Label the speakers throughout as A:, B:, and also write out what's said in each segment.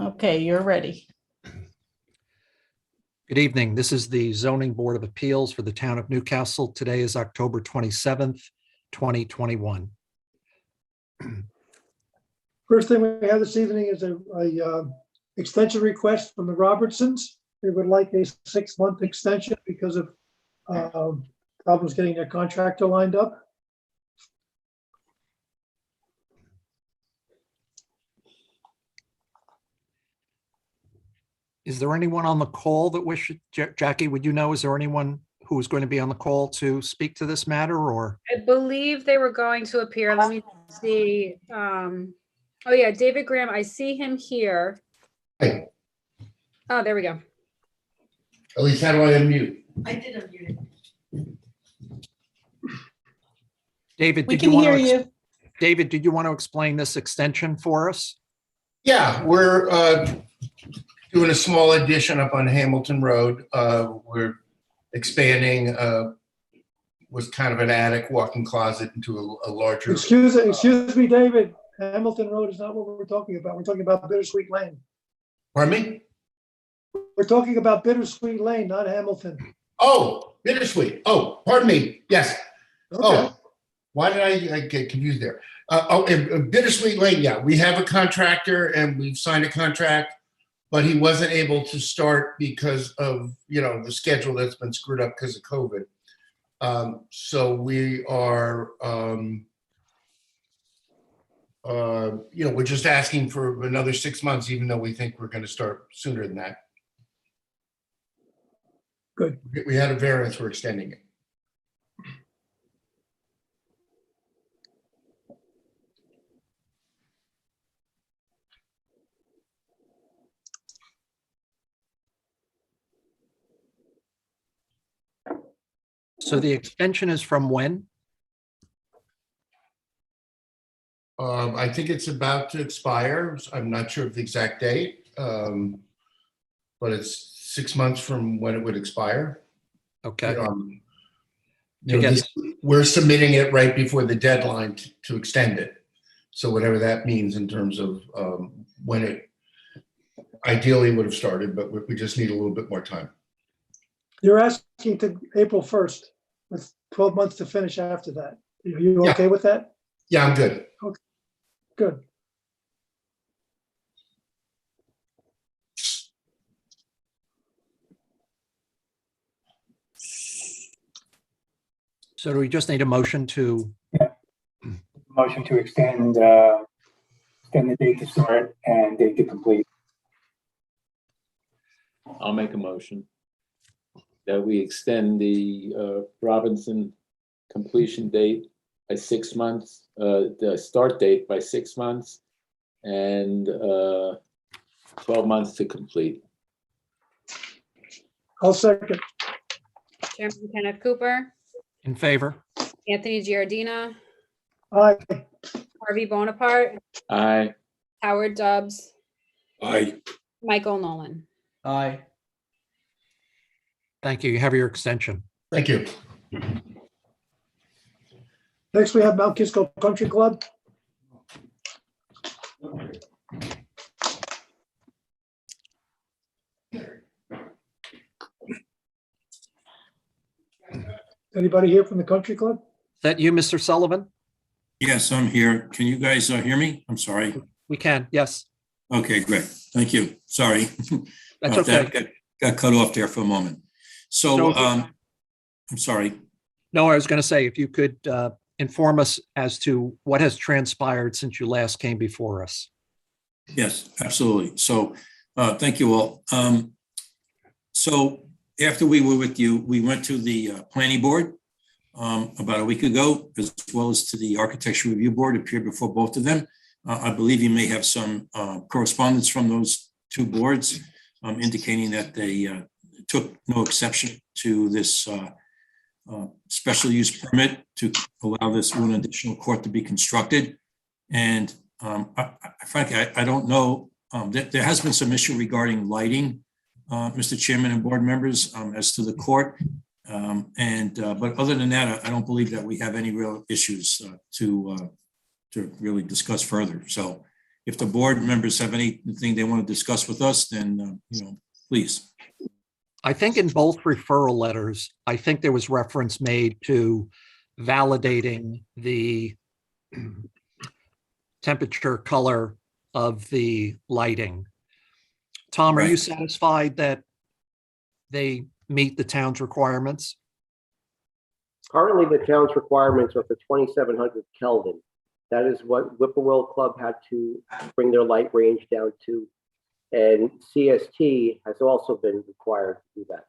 A: Okay, you're ready.
B: Good evening. This is the Zoning Board of Appeals for the Town of Newcastle. Today is October 27th, 2021.
C: First thing we have this evening is a extension request from the Robertsons. They would like a 6-month extension because of problems getting their contractor lined up.
B: Is there anyone on the call that Jackie, would you know, is there anyone who is going to be on the call to speak to this matter, or?
D: I believe they were going to appear. Let me see. Oh yeah, David Graham, I see him here.
E: Hey,
D: Oh, there we go.
E: at least how do I unmute?
A: I did unmute it.
B: David,
A: We
B: did you
A: can
B: want
A: hear
B: to,
A: you.
B: David, did you want to explain this extension for us?
E: Yeah, we're doing a small addition up on Hamilton Road. We're expanding was kind of an attic walk-in closet into a larger.
C: Excuse me, David. Hamilton Road is not what we're talking about. We're talking about Bittersweet Lane.
E: Pardon me?
C: We're talking about Bittersweet Lane, not Hamilton.
E: Oh, Bittersweet. Oh, pardon me. Yes.
C: Okay.
E: Oh, why did I get confused there? Bittersweet Lane. Yeah, we have a contractor and we've signed a contract, but he wasn't able to start because of, the schedule that's been screwed up because of COVID. So we are, we're just asking for another 6 months, even though we think we're going to start sooner than that.
C: Good.
E: We had a variance, we're extending it.
B: So the extension is from when?
E: I think it's about to expire. I'm not sure of the exact date, but it's 6 months from when it would expire.
B: Okay.
E: We're submitting it right before the deadline to extend it. So whatever that means in terms of when it ideally would have started, but we just need a little bit more time.
C: You're asking to April 1st with 12 months to finish after that. Are you
E: Yeah.
C: okay with that?
E: Yeah, I'm good.
C: Good.
B: So do we just need a motion to,
F: Motion to extend the date to start and date to complete.
G: I'll make a motion that we extend the Robinson completion date by 6 months, the start date by 6 months, and 12 months to complete.
C: I'll second.
D: Chairman Kenneth Cooper,
B: in favor?
D: Anthony Giardina,
C: Aye.
D: Harvey Bonaparte,
G: Aye.
D: Howard Dubs,
E: Aye.
D: Michael Nolan.
A: Aye.
B: Thank you. You have your extension.
E: Thank you.
C: Next, we have Mount Kisco Country Club. Anybody here from the country club?
B: Is that you, Mr. Sullivan?
H: Yes, I'm here. Can you guys hear me? I'm sorry.
B: We can, yes.
H: Okay, great. Thank you. Sorry.
B: That's
H: About that.
B: okay.
H: Got cut off there for a moment. So, I'm sorry.
B: No, I was going to say, if you could inform us as to what has transpired since you last came before us.
H: Yes, absolutely. So, thank you all. So after we were with you, we went to the planning board about a week ago, as well as to the architecture review board, appeared before both of them. I believe you may have some correspondence from those two boards indicating that they took no exception to this special use permit to allow this one additional court to be constructed. And frankly, I don't know, there has been some issue regarding lighting, Mr. Chairman and board members, as to the court. But other than that, I don't believe that we have any real issues to really discuss further. So if the board members have anything they want to discuss with us, then, please.
B: I think in both referral letters, I think there was reference made to validating the temperature, color of the lighting. Tom, are you
H: Right.
B: satisfied that they meet the town's requirements?
I: Currently, the town's requirements are for 2,700 Kelvin. That is what Whippoorwill Club had to bring their light range down to. And CST has also been required to do that.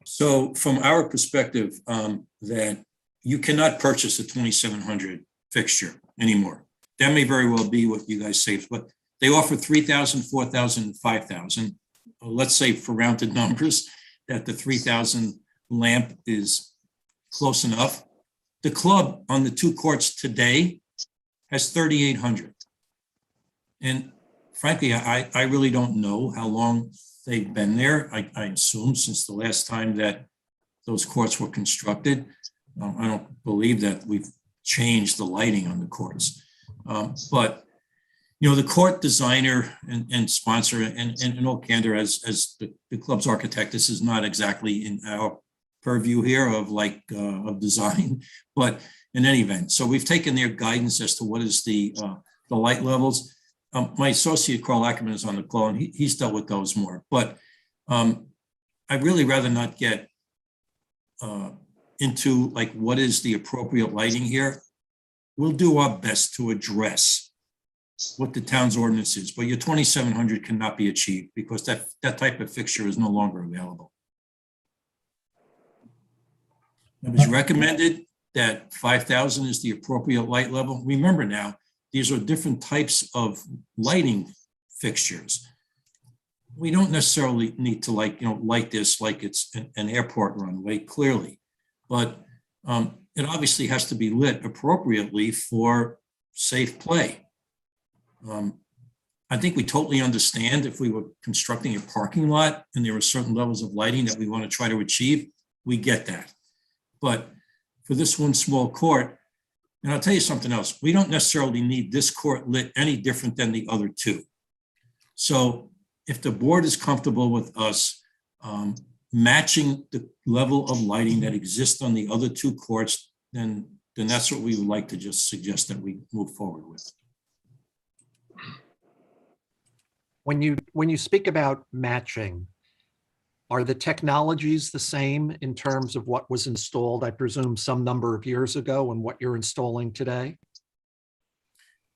H: So from our perspective, that you cannot purchase a 2,700 fixture anymore. That may very well be what you guys say, but they offer 3,000, 4,000, 5,000. Let's say for rounded numbers that the 3,000 lamp is close enough. The club on the two courts today has 3,800. And frankly, I really don't know how long they've been there. I assume since the last time that those courts were constructed. I don't believe that we've changed the lighting on the courts. But the court designer and sponsor and in all candor as the club's architect, this is not exactly in our purview here of design, but in any event. So we've taken their guidance as to what is the light levels. My associate Carl Ackerman is on the call and he's dealt with those more, but I'd really rather not get into what is the appropriate lighting here. We'll do our best to address what the town's ordinance is, but your 2,700 cannot be achieved because that type of fixture is no longer available. It was recommended that 5,000 is the appropriate light level. Remember now, these are different types of lighting fixtures. We don't necessarily need to light this like it's an airport runway, clearly, but it obviously has to be lit appropriately for safe play. I think we totally understand if we were constructing a parking lot and there were certain levels of lighting that we want to try to achieve, we get that. But for this one small court, and I'll tell you something else, we don't necessarily need this court lit any different than the other two. So if the board is comfortable with us matching the level of lighting that exists on the other two courts, then that's what we would like to just suggest that we move forward with.
B: When you speak about matching, are the technologies the same in terms of what was installed, I presume, some number of years ago and what you're installing today?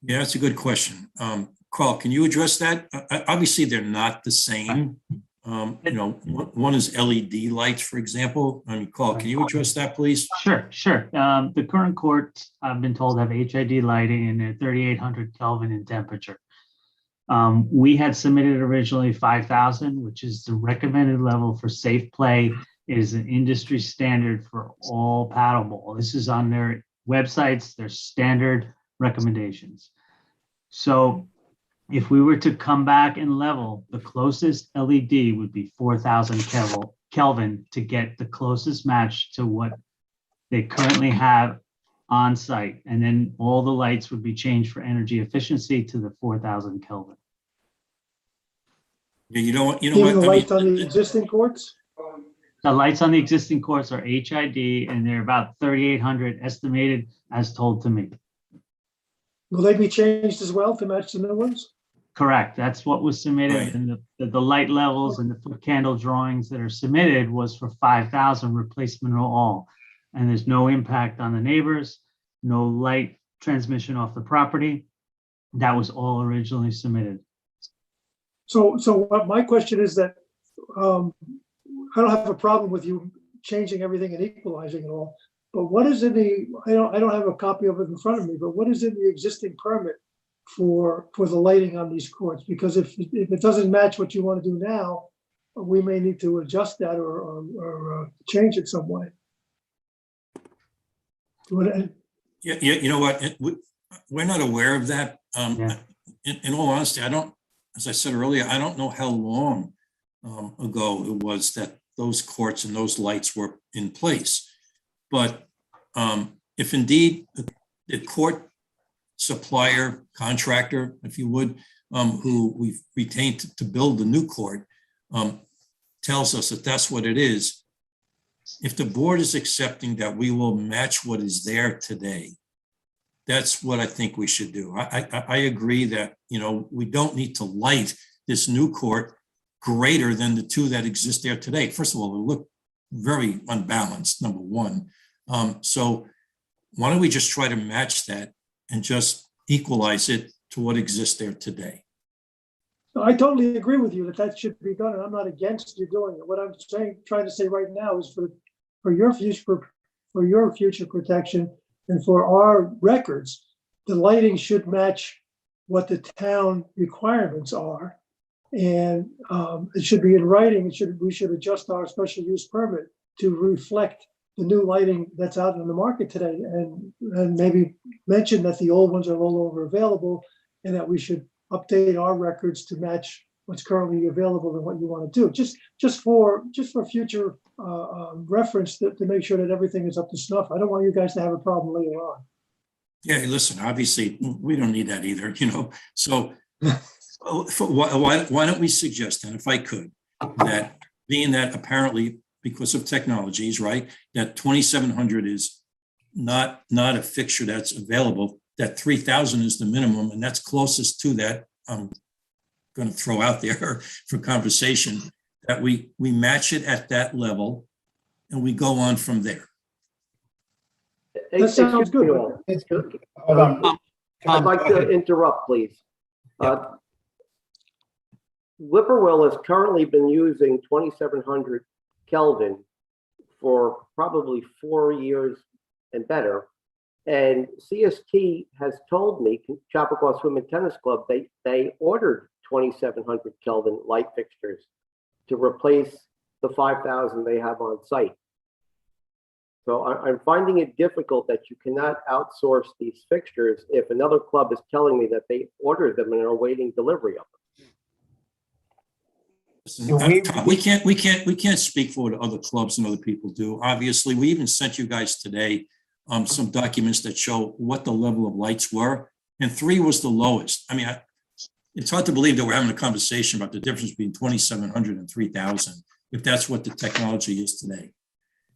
H: Yeah, that's a good question. Carl, can you address that? Obviously, they're not the same. One is LED lights, for example. Carl, can you address that, please?
J: Sure. The current courts, I've been told, have HID lighting and they're 3,800 Kelvin in temperature. We had submitted originally 5,000, which is the recommended level for safe play. It is an industry standard for all paddleball. This is on their websites, their standard recommendations. So if we were to come back and level, the closest LED would be 4,000 Kelvin to get the closest match to what they currently have on site. And then all the lights would be changed for energy efficiency to the 4,000 Kelvin.
H: Yeah, you know what?
C: Even the lights on the existing courts?
J: The lights on the existing courts are HID and they're about 3,800 estimated as told to me.
C: Will they be changed as well to match the new ones?
J: Correct. That's what was submitted.
H: Right.
J: And the light levels and the foot candle drawings that are submitted was for 5,000 replacement of all. And there's no impact on the neighbors, no light transmission off the property. That was all originally submitted.
C: So what my question is that I don't have a problem with you changing everything and equalizing it all. But what is in the, I don't have a copy of it in front of me, but what is in the existing permit for the lighting on these courts? Because if it doesn't match what you want to do now, we may need to adjust that or change it some way.
H: Yeah, you know what? We're not aware of that.
J: Yeah.
H: In all honesty, as I said earlier, I don't know how long ago it was that those courts and those lights were in place. But if indeed the court supplier, contractor, if you would, who we've retained to build the new court, tells us that that's what it is. If the board is accepting that we will match what is there today, that's what I think we should do. I agree that, you know, we don't need to light this new court greater than the two that exist there today. First of all, they look very unbalanced, number one. So why don't we just try to match that and just equalize it to what exists there today?
C: No, I totally agree with you that that should be done, and I'm not against you doing it. What I'm trying to say right now is for your future protection and for our records, the lighting should match what the town requirements are. And it should be in writing. We should adjust our special use permit to reflect the new lighting that's out in the market today, and maybe mention that the old ones are no longer available, and that we should update our records to match what's currently available and what you want to do. Just for future reference to make sure that everything is up to snuff. I don't want you guys to have a problem later on.
H: Yeah, listen, obviously, we don't need that either, you know, so why don't we suggest then, if I could, that being that apparently because of technologies, right, that 2,700 is not a fixture that's available, that 3,000 is the minimum, and that's closest to that. I'm going to throw out there for conversation that we match it at that level and we go on from there.
C: That sounds good.
F: Hold on.
I: I'd like to interrupt, please. Whippoorwill has currently been using 2,700 Kelvin for probably 4 years and better. And CST has told me, Chappaqua Swim and Tennis Club, they ordered 2,700 Kelvin light fixtures to replace the 5,000 they have on site. So I'm finding it difficult that you cannot outsource these fixtures if another club is telling me that they ordered them and are awaiting delivery of them.
H: We can't speak for what other clubs and other people do. Obviously, we even sent you guys today some documents that show what the level of lights were, and 3 was the lowest. I mean, it's hard to believe that we're having a conversation about the difference between 2,700 and 3,000, if that's what the technology is today.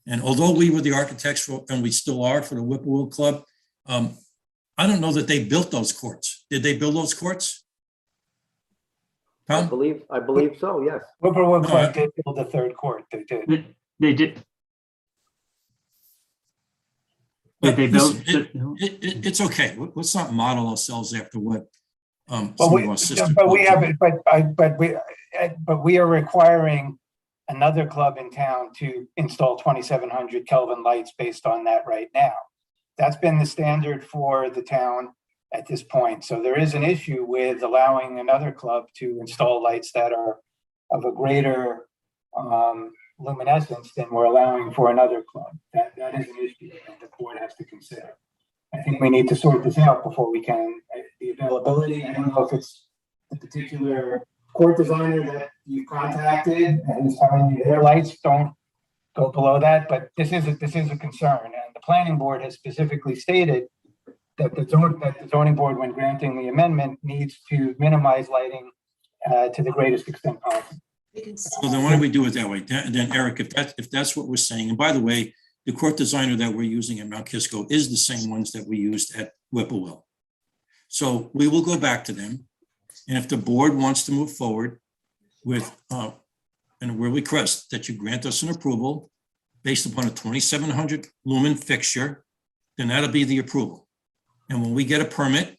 H: And although we were the architects for, and we still are for the Whippoorwill Club, I don't know that they built those courts. Did they build those courts?
I: I
H: Tom?
I: believe so, yes.
F: Whippoorwill Club did build a third court. They did.
J: They did.
H: But
J: Did they build?
H: it's okay. Let's not model ourselves after what some
F: But
H: of our sister
F: but we
H: clubs
F: have,
H: do.
F: but we are requiring another club in town to install 2,700 Kelvin lights based on that right now. That's been the standard for the town at this point. So there is an issue with allowing another club to install lights that are of a greater luminescence than we're allowing for another club. That is an issue that the board has to consider. I think we need to sort this out before we can, the availability, I don't know if it's the particular court designer that you contacted and is telling you their lights don't go below that, but this is a concern. And the planning board has specifically stated that the zoning board, when granting the amendment, needs to minimize lighting to the greatest extent possible.
H: So then why don't we do it that way? Then Eric, if that's what we're saying, and by the way, the court designer that we're using at Mount Kisco is the same ones that we used at Whippoorwill. So we will go back to them. And if the board wants to move forward with, and we'll request that you grant us an approval based upon a 2,700 lumen fixture, then that'll be the approval. And when we get a permit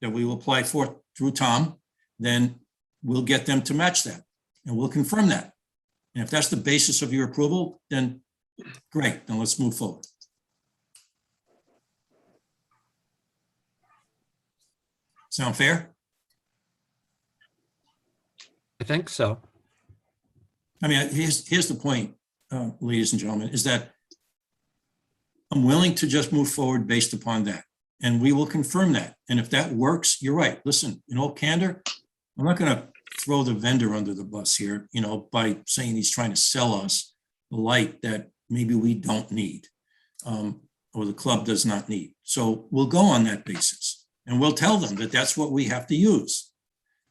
H: that we will apply for through Tom, then we'll get them to match that and we'll confirm that. And if that's the basis of your approval, then great, then let's move forward. Sound fair?
B: I think so.
H: I mean, here's the point, ladies and gentlemen, is that I'm willing to just move forward based upon that. And we will confirm that. And if that works, you're right. Listen, in all candor, I'm not going to throw the vendor under the bus here, you know, by saying he's trying to sell us a light that maybe we don't need, or the club does not need. So we'll go on that basis. and we'll tell them that that's what we have to use.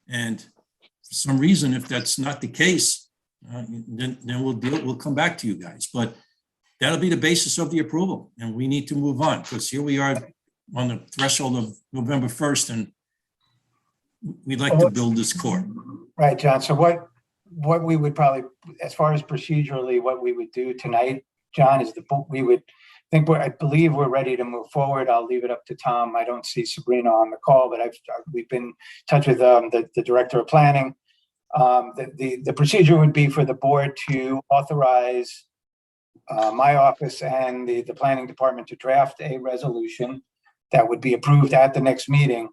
H: And for some reason, if that's not the case, then we'll come back to you guys. But that'll be the basis of the approval, and we need to move on, because here we are on the threshold of November 1st, and we'd like to build this court.
F: Right, John. So what we would probably, as far as procedurally, what we would do tonight, John, is I believe we're ready to move forward. I'll leave it up to Tom. I don't see Sabrina on the call, but we've been in touch with the director of planning. The procedure would be for the board to authorize my office and the planning department to draft a resolution that would be approved at the next meeting,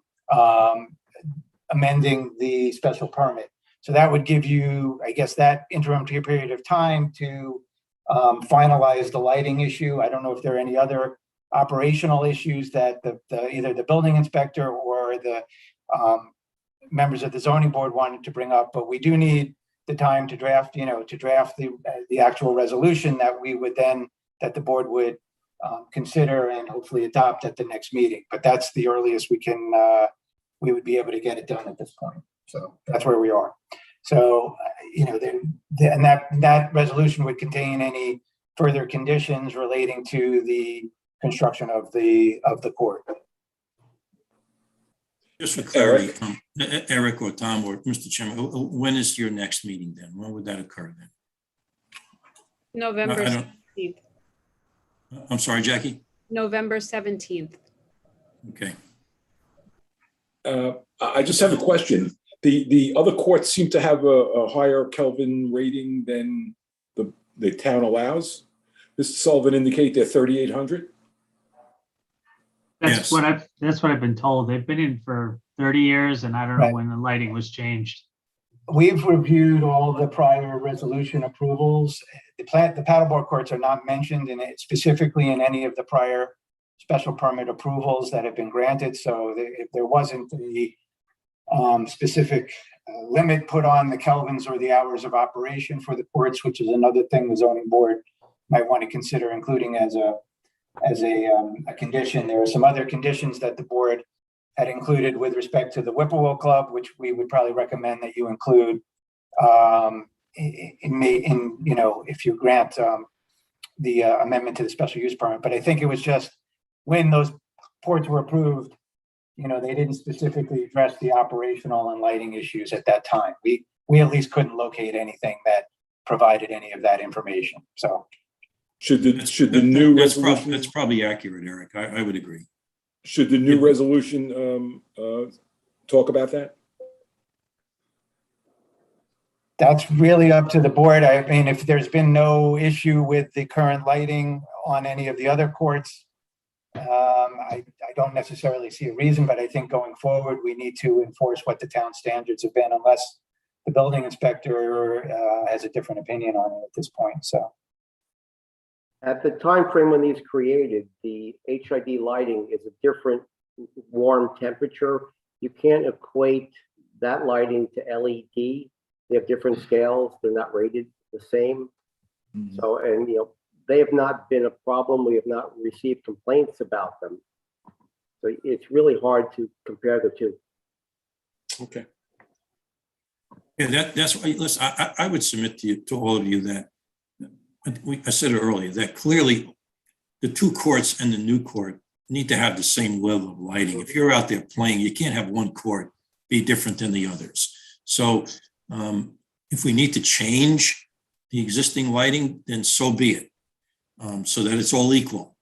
F: amending the special permit. So that would give you, I guess, that interim period of time to finalize the lighting issue. I don't know if there are any other operational issues that either the building inspector or the members of the zoning board wanted to bring up, but we do need the time to draft, the actual resolution that the board would consider and hopefully adopt at the next meeting. But that's the earliest we would be able to get it done at this point. So that's where we are. So, and that resolution would contain any further conditions relating to the construction of the court.
H: Just for clarity, Eric or Tom or Mr. Chairman, when is your next meeting then? When would that occur then?
D: November
H: I don't-
D: 17th.
H: I'm sorry, Jackie?
D: November 17th.
H: Okay.
K: I just have a question. The other courts seem to have a higher Kelvin rating than the town allows. Mr. Sullivan indicate they're 3,800?
H: Yes.
J: That's what I've been told. They've been in for 30 years, and I don't know
F: Right.
J: when the lighting was changed.
F: We've reviewed all the prior resolution approvals. The paddleboard courts are not mentioned specifically in any of the prior special permit approvals that have been granted. So if there wasn't a specific limit put on the kelvins or the hours of operation for the courts, which is another thing the zoning board might want to consider including as a condition. There are some other conditions that the board had included with respect to the Whippoorwill Club, which we would probably recommend that you include if you grant the amendment to the special use permit. But I think it was just when those ports were approved, they didn't specifically address the operational and lighting issues at that time. We at least couldn't locate anything that provided any of that information. So
K: Should the new resolution?
H: That's probably accurate, Eric. I would agree.
K: Should the new resolution talk about that?
F: that's really up to the board. I mean, if there's been no issue with the current lighting on any of the other courts, I don't necessarily see a reason, but I think going forward, we need to enforce what the town standards have been unless the building inspector has a different opinion on it at this point, so.
I: At the time frame when these created, the HID lighting is a different warm temperature. You can't equate that lighting to LED. They have different scales. They're not rated the same.
K: Mm-hmm.
I: So, and they have not been a problem. We have not received complaints about them. So it's really hard to compare the two.
K: Okay.
H: Yeah, that's why, listen, I would submit to all of you that, I said it earlier, that clearly the two courts and the new court need to have the same level of lighting. If you're out there playing, you can't have one court be different than the others. So if we need to change the existing lighting, then so be it, so that it's all equal.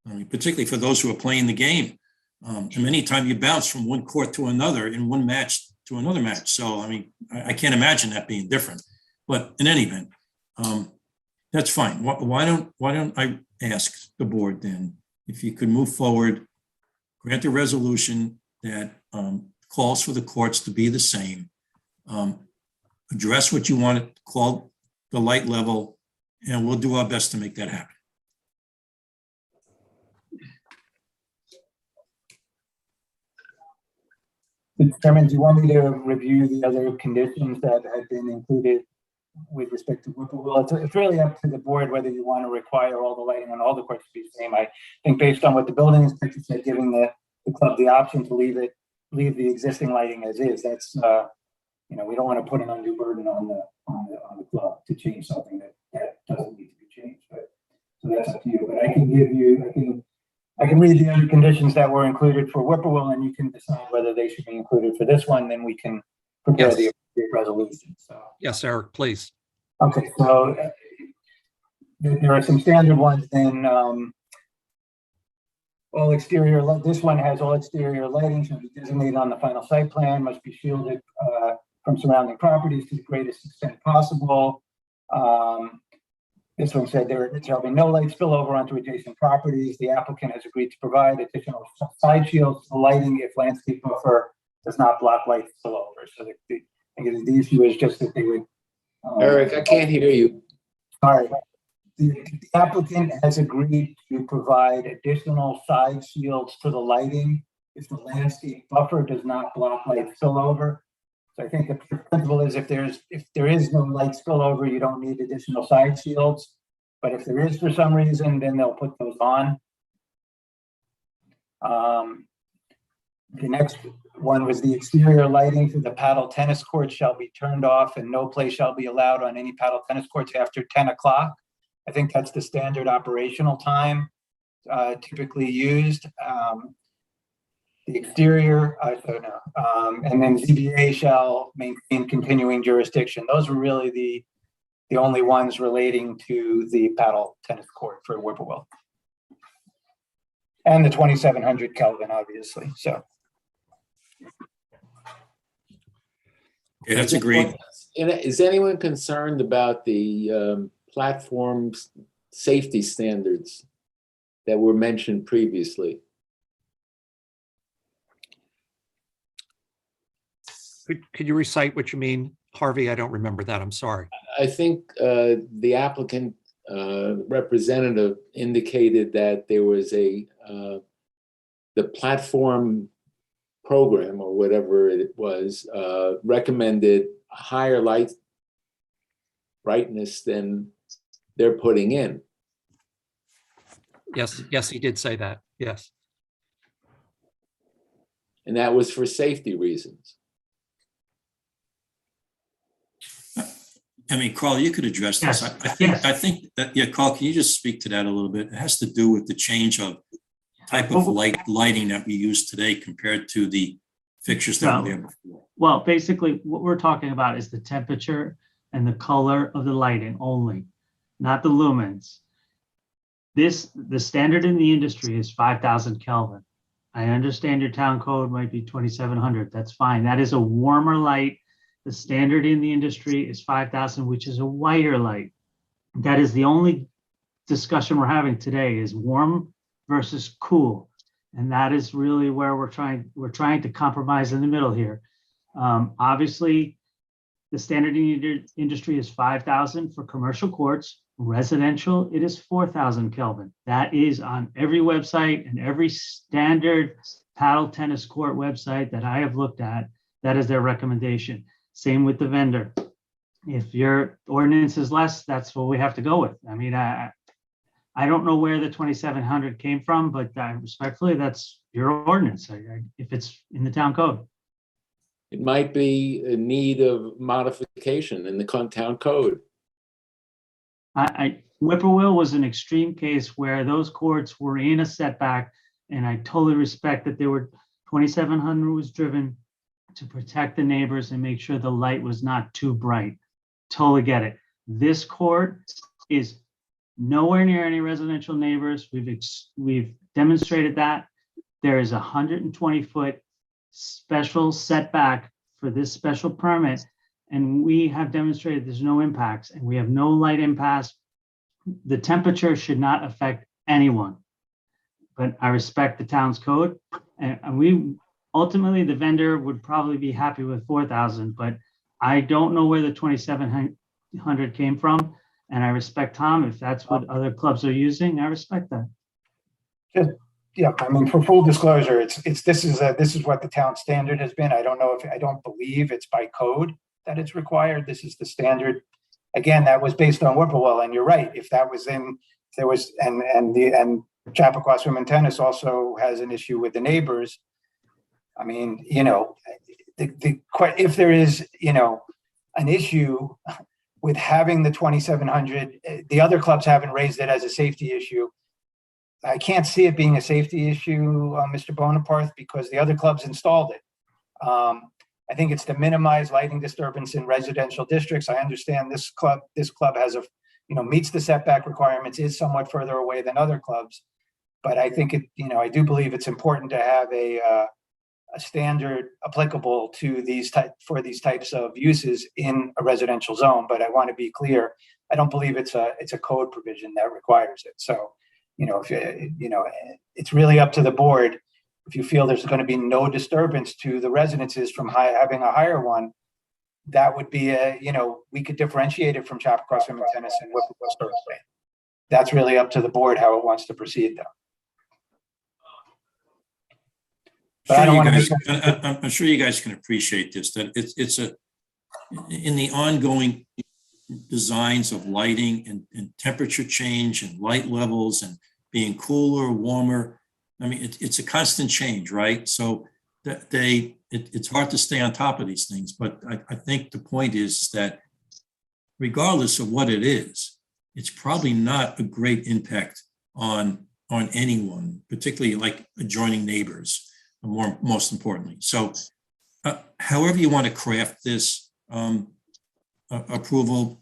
H: I mean, particularly for those who are playing the game. And anytime you bounce from one court to another in one match to another match. So, I mean, I can't imagine that being different. But in any event, that's fine. Why don't I ask the board then if you could move forward, grant a resolution that calls for the courts to be the same, address what you want to call the light level, and we'll do our best to make that happen.
F: Mr. Chairman, do you want me to review the other conditions that have been included with respect to Whippoorwill? It's really up to the board whether you want to require all the lighting on all the courts to be the same. I think based on what the building inspector said, given the the club the option to leave the existing lighting as is. That's, we don't want to put an undue burden on the club to change something that doesn't need to be changed. But so that's up to you. But I can read the other conditions that were included for Whippoorwill, and you can decide whether they should be included for this one. Then we can prepare the resolution. So
B: Yes, Eric, please.
F: okay, so there are some standard ones. Then all exterior. This one has all exterior lighting should be designated on the final site plan. Must be shielded from surrounding properties to the greatest extent possible. This one said there shall be no light spillover onto adjacent properties. The applicant has agreed to provide additional side shields to the lighting if landscape buffer does not block light spillover. So the issue is just that they would.
G: Eric, I can't hear you.
F: Sorry. The applicant has agreed to provide additional side shields to the lighting if the landscape buffer does not block light spillover. So I think the principle is if there is no light spillover, you don't need additional side shields. But if there is for some reason, then they'll put those on. The next one was the exterior lighting for the paddle tennis courts shall be turned off and no play shall be allowed on any paddle tennis courts after 10 o'clock. I think that's the standard operational time typically used. The exterior, and then ZBA shall maintain continuing jurisdiction. Those were really the only ones relating to the paddle tennis court for Whippoorwill. And the 2700 Kelvin, obviously, so.
H: Yeah, that's agreed.
G: Is anyone concerned about the platform's safety standards that were mentioned previously?
B: Could you recite what you mean, Harvey? I don't remember that. I'm sorry.
G: I think the applicant representative indicated that there was the platform program or whatever it was recommended higher light brightness than they're putting in.
B: Yes, he did say that. Yes.
G: And that was for safety reasons.
H: I mean, Carl, you could address this.
J: Yes.
H: I think that, yeah, Carl, can you just speak to that a little bit? It has to do with the change of type of lighting that we use today compared to the fixtures that were there before.
J: Well, basically, what we're talking about is the temperature and the color of the lighting only, not the lumens. The standard in the industry is 5,000 Kelvin. I understand your town code might be 2,700. That's fine. That is a warmer light. The standard in the industry is 5,000, which is a whiter light. That is the only discussion we're having today is warm versus cool. And that is really where we're trying to compromise in the middle here. Obviously, the standard in the industry is 5,000 for commercial courts. Residential, it is 4,000 Kelvin. That is on every website and every standard paddle tennis court website that I have looked at. That is their recommendation. Same with the vendor. If your ordinance is less, that's what we have to go with. I mean, I don't know where the 2,700 came from, but respectfully, that's your ordinance if it's in the town code.
G: It might be a need of modification in the town code.
J: Whippoorwill was an extreme case where those courts were in a setback, and I totally respect that they were 2,700 was driven to protect the neighbors and make sure the light was not too bright. Totally get it. This court is nowhere near any residential neighbors. We've demonstrated that. There is a 120-foot special setback for this special permit, and we have demonstrated there's no impacts and we have no light impacts. The temperature should not affect anyone, but I respect the town's code, and we ultimately the vendor would probably be happy with 4,000, but I don't know where the 2,700 came from, and I respect Tom. If that's what other clubs are using, I respect that.
F: Yeah, I mean, for full disclosure, this is what the town standard has been. I don't believe it's by code that it's required. This is the standard. Again, that was based on Whippoorwill, and you're right. If that was in, there was, and Chappaqua Swim and Tennis also has an issue with the neighbors. I mean, if there is, an issue with having the 2,700, the other clubs haven't raised it as a safety issue. I can't see it being a safety issue, Mr. Bonaparte, because the other clubs installed it. I think it's to minimize lighting disturbance in residential districts. I understand this club has meets the setback requirements, is somewhat further away than other clubs. But I think I do believe it's important to have a standard applicable to these types of uses in a residential zone. But I want to be clear, I don't believe it's a code provision that requires it. So, it's really up to the board. If you feel there's going to be no disturbance to the residences from having a higher one, that would be we could differentiate it from Chappaqua Swim and Tennis and Whippoorwill Sturts Lane. That's really up to the board how it wants to proceed, though. But I don't want to
H: I'm sure you guys can appreciate this, that it's in the ongoing designs of lighting and temperature change and light levels and being cooler, warmer. I mean, it's a constant change, right? So that it's hard to stay on top of these things, but I think the point is that regardless of what it is, it's probably not a great impact on anyone, particularly like adjoining neighbors, most importantly. So however you want to craft this approval,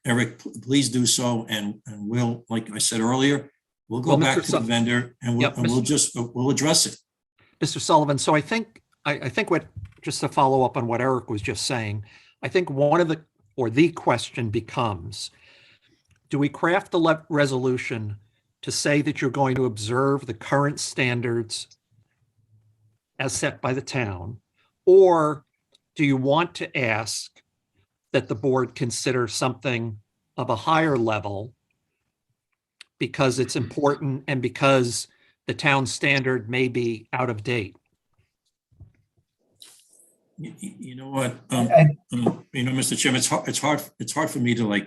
H: Eric, please do so. And we'll, like I said earlier, we'll go back to the vendor and we'll address it.
B: Mr. Sullivan, so I think what, just to follow up on what Eric was just saying, I think the question becomes, do we craft the resolution to say that you're going to observe the current standards as set by the town, or do you want to ask that the board consider something of a higher level because it's important and because the town standard may be out of date?
H: You know what, Mr. Chairman, it's hard for me to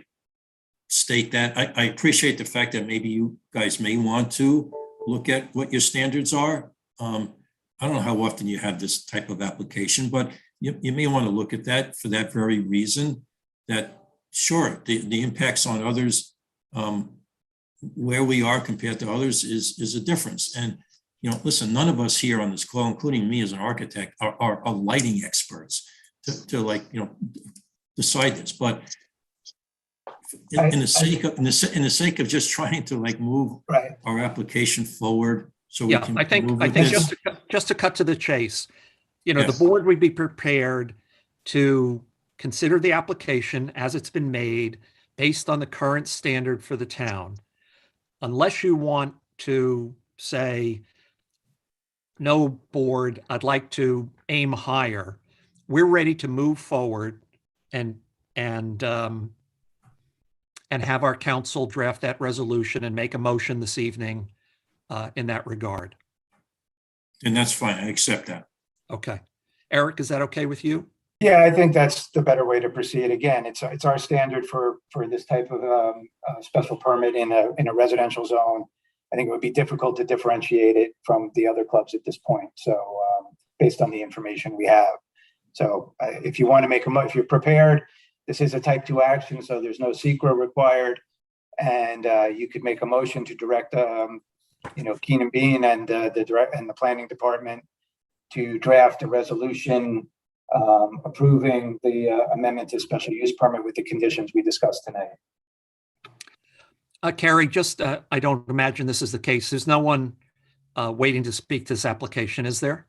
H: state that. I appreciate the fact that maybe you guys may want to look at what your standards are. I don't know how often you have this type of application, but you may want to look at that for that very reason, that sure, the impacts on others, where we are compared to others is a difference. And, listen, none of us here on this call, including me as an architect, are lighting experts to decide this. But in the sake of just trying to move our application forward, so we can.
B: I think just to cut to the chase,
H: Yes.
B: the board would be prepared to consider the application as it's been made based on the current standard for the town. Unless you want to say, no, board, I'd like to aim higher, we're ready to move forward and have our council draft that resolution and make a motion this evening in that regard.
H: And that's fine. I accept that.
B: Okay. Eric, is that okay with you?
F: Yeah, I think that's the better way to proceed. Again, it's our standard for this type of special permit in a residential zone. I think it would be difficult to differentiate it from the other clubs at this point. So based on the information we have. So if you want to if you're prepared, this is a type 2 action, so there's no secret required. And you could make a motion to direct Keenan Bean and the planning department to draft a resolution approving the amendment to special use permit with the conditions we discussed tonight.
B: Carrie, I don't imagine this is the case. There's no one waiting to speak to this application, is there?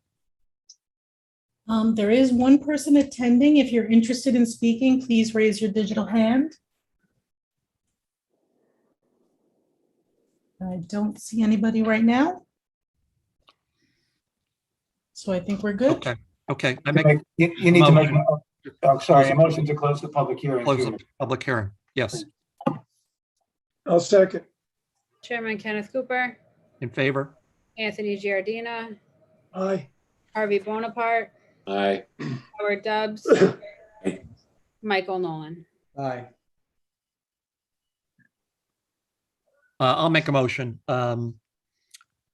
A: There is one person attending. If you're interested in speaking, please raise your digital hand. I don't see anybody right now. So I think we're good.
B: Okay.
F: You need to make a motion to close the public hearing.
B: Close the public hearing. Yes.
C: I'll second.
D: Chairman Kenneth Cooper,
B: In favor?
D: Anthony Giardina,
C: Aye.
D: Harvey Bonaparte,
G: Aye.
D: Howard Dubs, Michael Nolan.
C: Aye.
B: I'll make a motion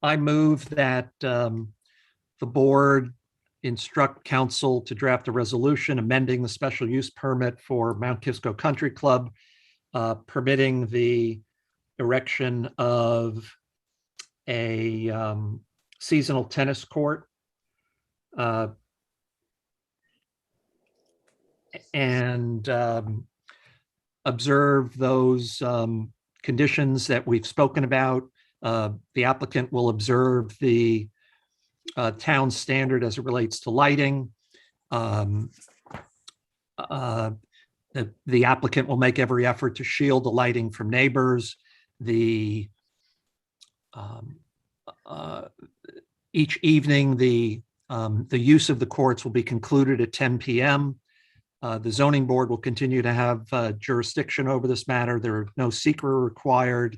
B: I move that the board instruct council to draft a resolution amending the special use permit for Mount Kisco Country Club, permitting the erection of a seasonal tennis court and observe those conditions that we've spoken about. The applicant will observe the town standard as it relates to lighting. The applicant will make every effort to shield the lighting from neighbors. Each evening, the use of the courts will be concluded at 10 p.m. The zoning board will continue to have jurisdiction over this matter. There are no secret required.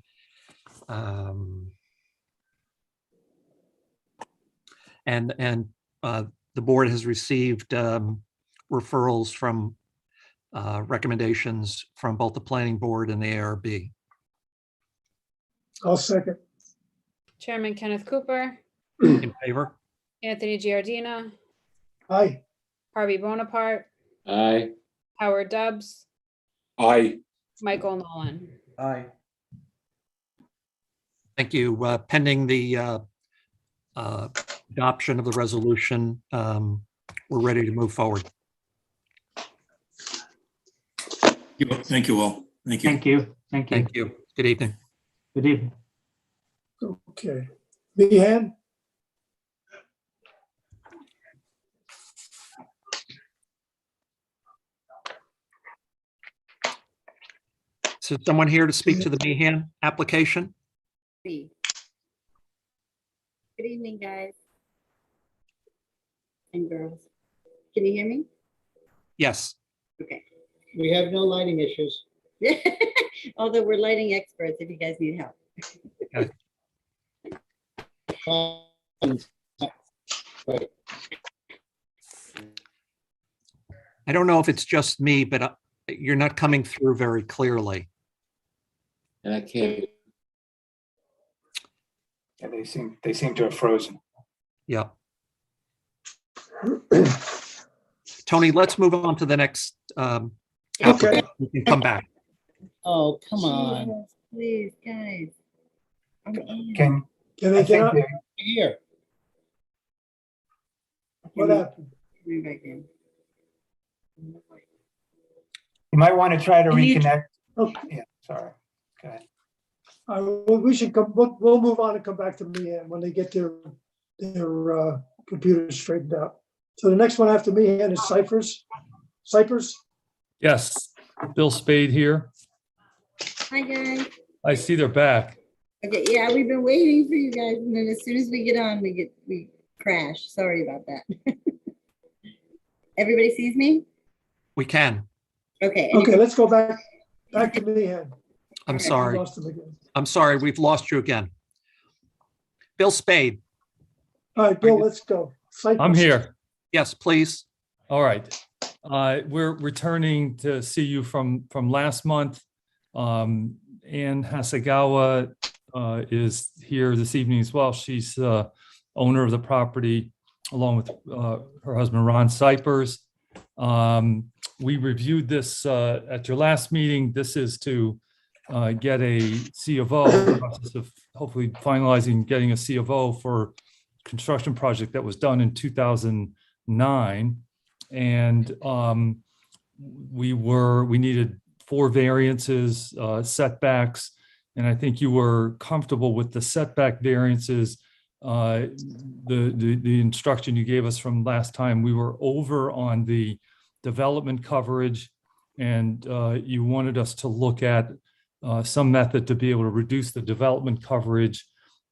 B: And the board has received referrals from recommendations from both the planning board and the ARB.
C: I'll second.
D: Chairman Kenneth Cooper,
B: In favor?
D: Anthony Giardina,
C: Aye.
D: Harvey Bonaparte,
G: Aye.
D: Howard Dubs,
K: Aye.
D: Michael Nolan.
L: Aye.
B: Thank you. Pending the adoption of the resolution, we're ready to move forward.
H: Thank you all. Thank you.
J: Thank you. Thank you.
B: Thank you. Good evening.
J: Good evening.
C: Okay. Meehan?
B: So someone here to speak to the Meehan application?
M: Good evening, guys and girls. Can you hear me?
B: Yes.
M: Okay.
L: We have no lighting issues.
M: Although we're lighting experts if you guys need help.
L: Right.
B: I don't know if it's just me, but you're not coming through very clearly.
G: And I can't.
F: Yeah, they seem to have frozen.
B: Yeah. Tony, let's move on to the next applicant. You can come back.
L: Oh, come on.
M: Jesus, please, guys.
F: Can
C: Can
F: I
C: they get
F: think
C: up?
F: they-
L: Here.
C: What happened?
M: Right there.
F: you might want to try to
A: Can you-
F: reconnect.
C: Okay.
F: Yeah, sorry. Go ahead.
C: We should come, we'll move on and come back to Meehan when they get their computers straightened out. So the next one after Meehan is Cyphers.
N: Yes, Bill Spade here.
M: Hi, guys.
N: I see they're back.
M: Okay, yeah, we've been waiting for you guys, and then as soon as we get on, we crash. Sorry about that. Everybody sees me?
B: We can.
M: Okay.
C: Okay, let's go back to Meehan.
B: I'm
C: I
B: sorry.
C: lost him again.
B: I'm sorry. We've lost you again. Bill Spade.
C: All right, Bill, let's go.
N: I'm
C: Cypress.
N: here.
B: Yes, please.
N: All right. We're returning to see you from last month. Ann Hasegawa is here this evening as well. She's owner of the property along with her husband, Ron Cypers. We reviewed this at your last meeting. This is to get a C of O, process of hopefully finalizing getting a C of O for construction project that was done in 2009. And we needed 4 variances, setbacks, and I think you were comfortable with the setback variances. The instruction you gave us from last time, we were over on the development coverage, and you wanted us to look at some method to be able to reduce the development coverage.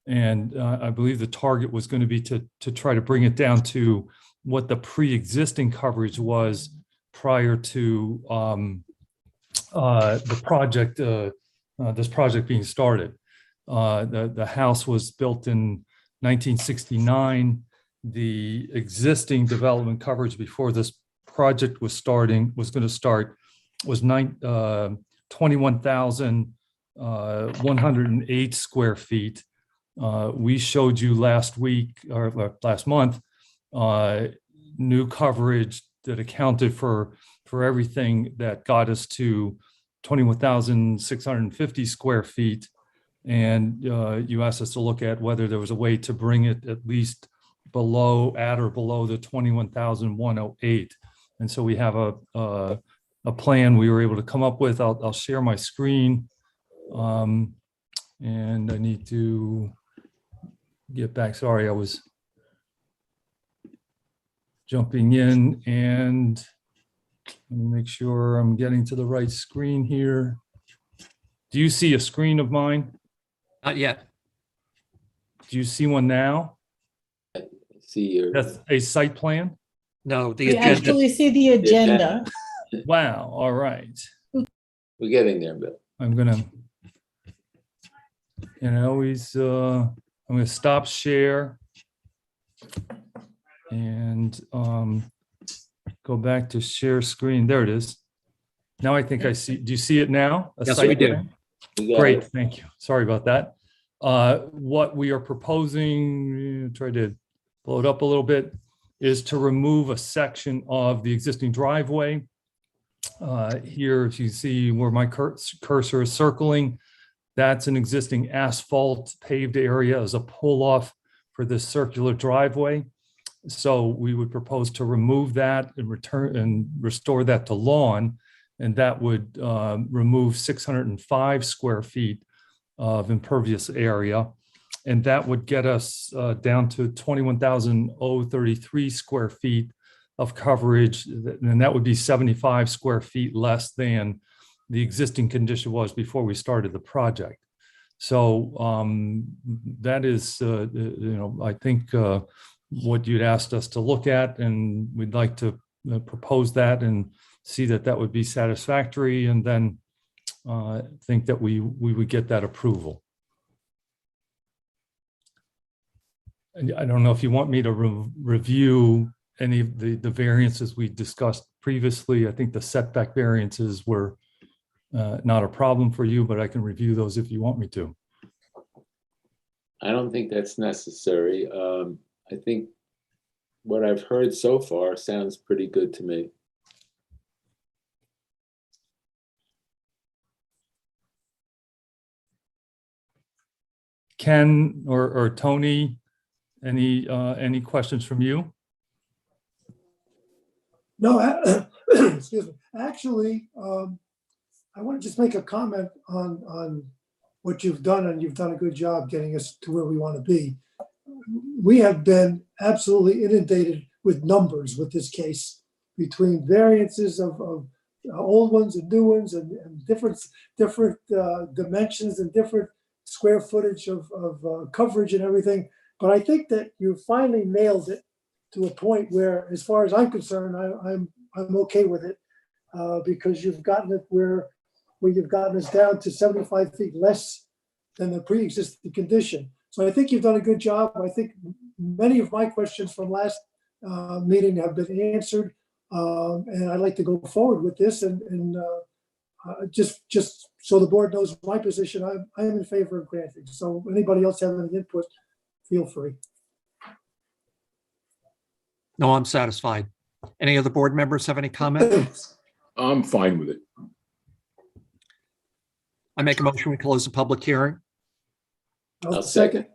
N: And I believe the target was going to be to try to bring it down to what the pre-existing coverage was prior to the project, this project being started. The house was built in 1969. The existing development coverage before this project was going to start was 21,108 square feet. We showed you last week or last month, new coverage that accounted for everything that got us to 21,650 square feet. And you asked us to look at whether there was a way to bring it at least at or below the 21,108. And so we have a plan we were able to come up with. I'll share my screen. And I need to get back. Sorry, I was jumping in, and let me make sure I'm getting to the right screen here. Do you see a screen of mine?
B: Not yet.
N: Do you see one now?
G: See your.
N: That's a site plan?
B: No, the
A: We
B: agenda.
A: actually see the agenda.
N: Wow, all right.
G: We're getting there, Bill.
N: I'm gonna, I'm gonna stop share and go back to share screen. There it is. Now I think I see, do you see it now? A
B: Yes,
N: site
B: we do.
N: plan?
G: We got
N: Great,
G: it.
N: thank you. Sorry about that. What we are proposing, try to blow it up a little bit, is to remove a section of the existing driveway. Here, if you see where my cursor is circling, that's an existing asphalt paved area as a pull-off for this circular driveway. So we would propose to remove that and restore that to lawn, and that would remove 605 square feet of impervious area. And that would get us down to 21,033 square feet of coverage. And that would be 75 square feet less than the existing condition was before we started the project. So that is, I think what you'd asked us to look at, and we'd like to propose that and see that that would be satisfactory, and then think that we would get that approval. And I don't know if you want me to review any of the variances we discussed previously. I think the setback variances were not a problem for you, but I can review those if you want me to.
G: I don't think that's necessary. I think what I've heard so far sounds pretty good to me.
N: Ken or Tony, any questions from you?
C: No, excuse me. Actually, I want to just make a comment on what you've done, and you've done a good job getting us to where we want to be. We have been absolutely inundated with numbers with this case, between variances of old ones and new ones, and different dimensions and different square footage of coverage and everything. But I think that you finally nailed it to a point where, as far as I'm concerned, I'm okay with it, because you've gotten it where you've gotten us down to 75 feet less than the pre-existing condition. So I think you've done a good job. I think many of my questions from last meeting have been answered, and I'd like to go forward with this. And just so the board knows my position, I'm in favor of granting. So anybody else have any input, feel free.
B: No, I'm satisfied. Any other board members have any comments?
K: I'm fine with it.
B: I make a motion, we close the public hearing.
C: I'll second.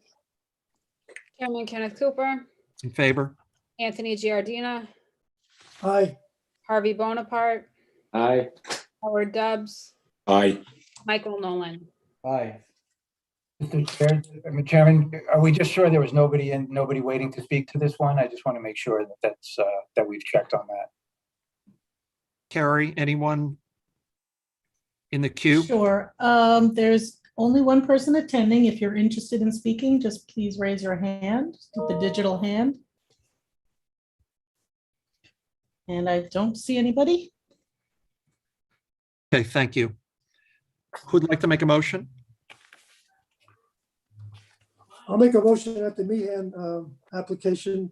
D: Chairman Kenneth Cooper,
B: In favor?
D: Anthony Giardina,
C: Aye.
D: Harvey Bonaparte,
G: Aye.
D: Howard Dubs,
K: Aye.
D: Michael Nolan.
F: Aye. Mr. Chairman, are we just sure there was nobody waiting to speak to this one? I just want to make sure that we've checked on that.
B: Carrie, anyone in the queue?
A: Sure. There's only one person attending. If you're interested in speaking, just please raise your hand, the digital hand. And I don't see anybody.
B: Okay, thank you. Who'd like to make a motion?
C: I'll make a motion that the Meehan application.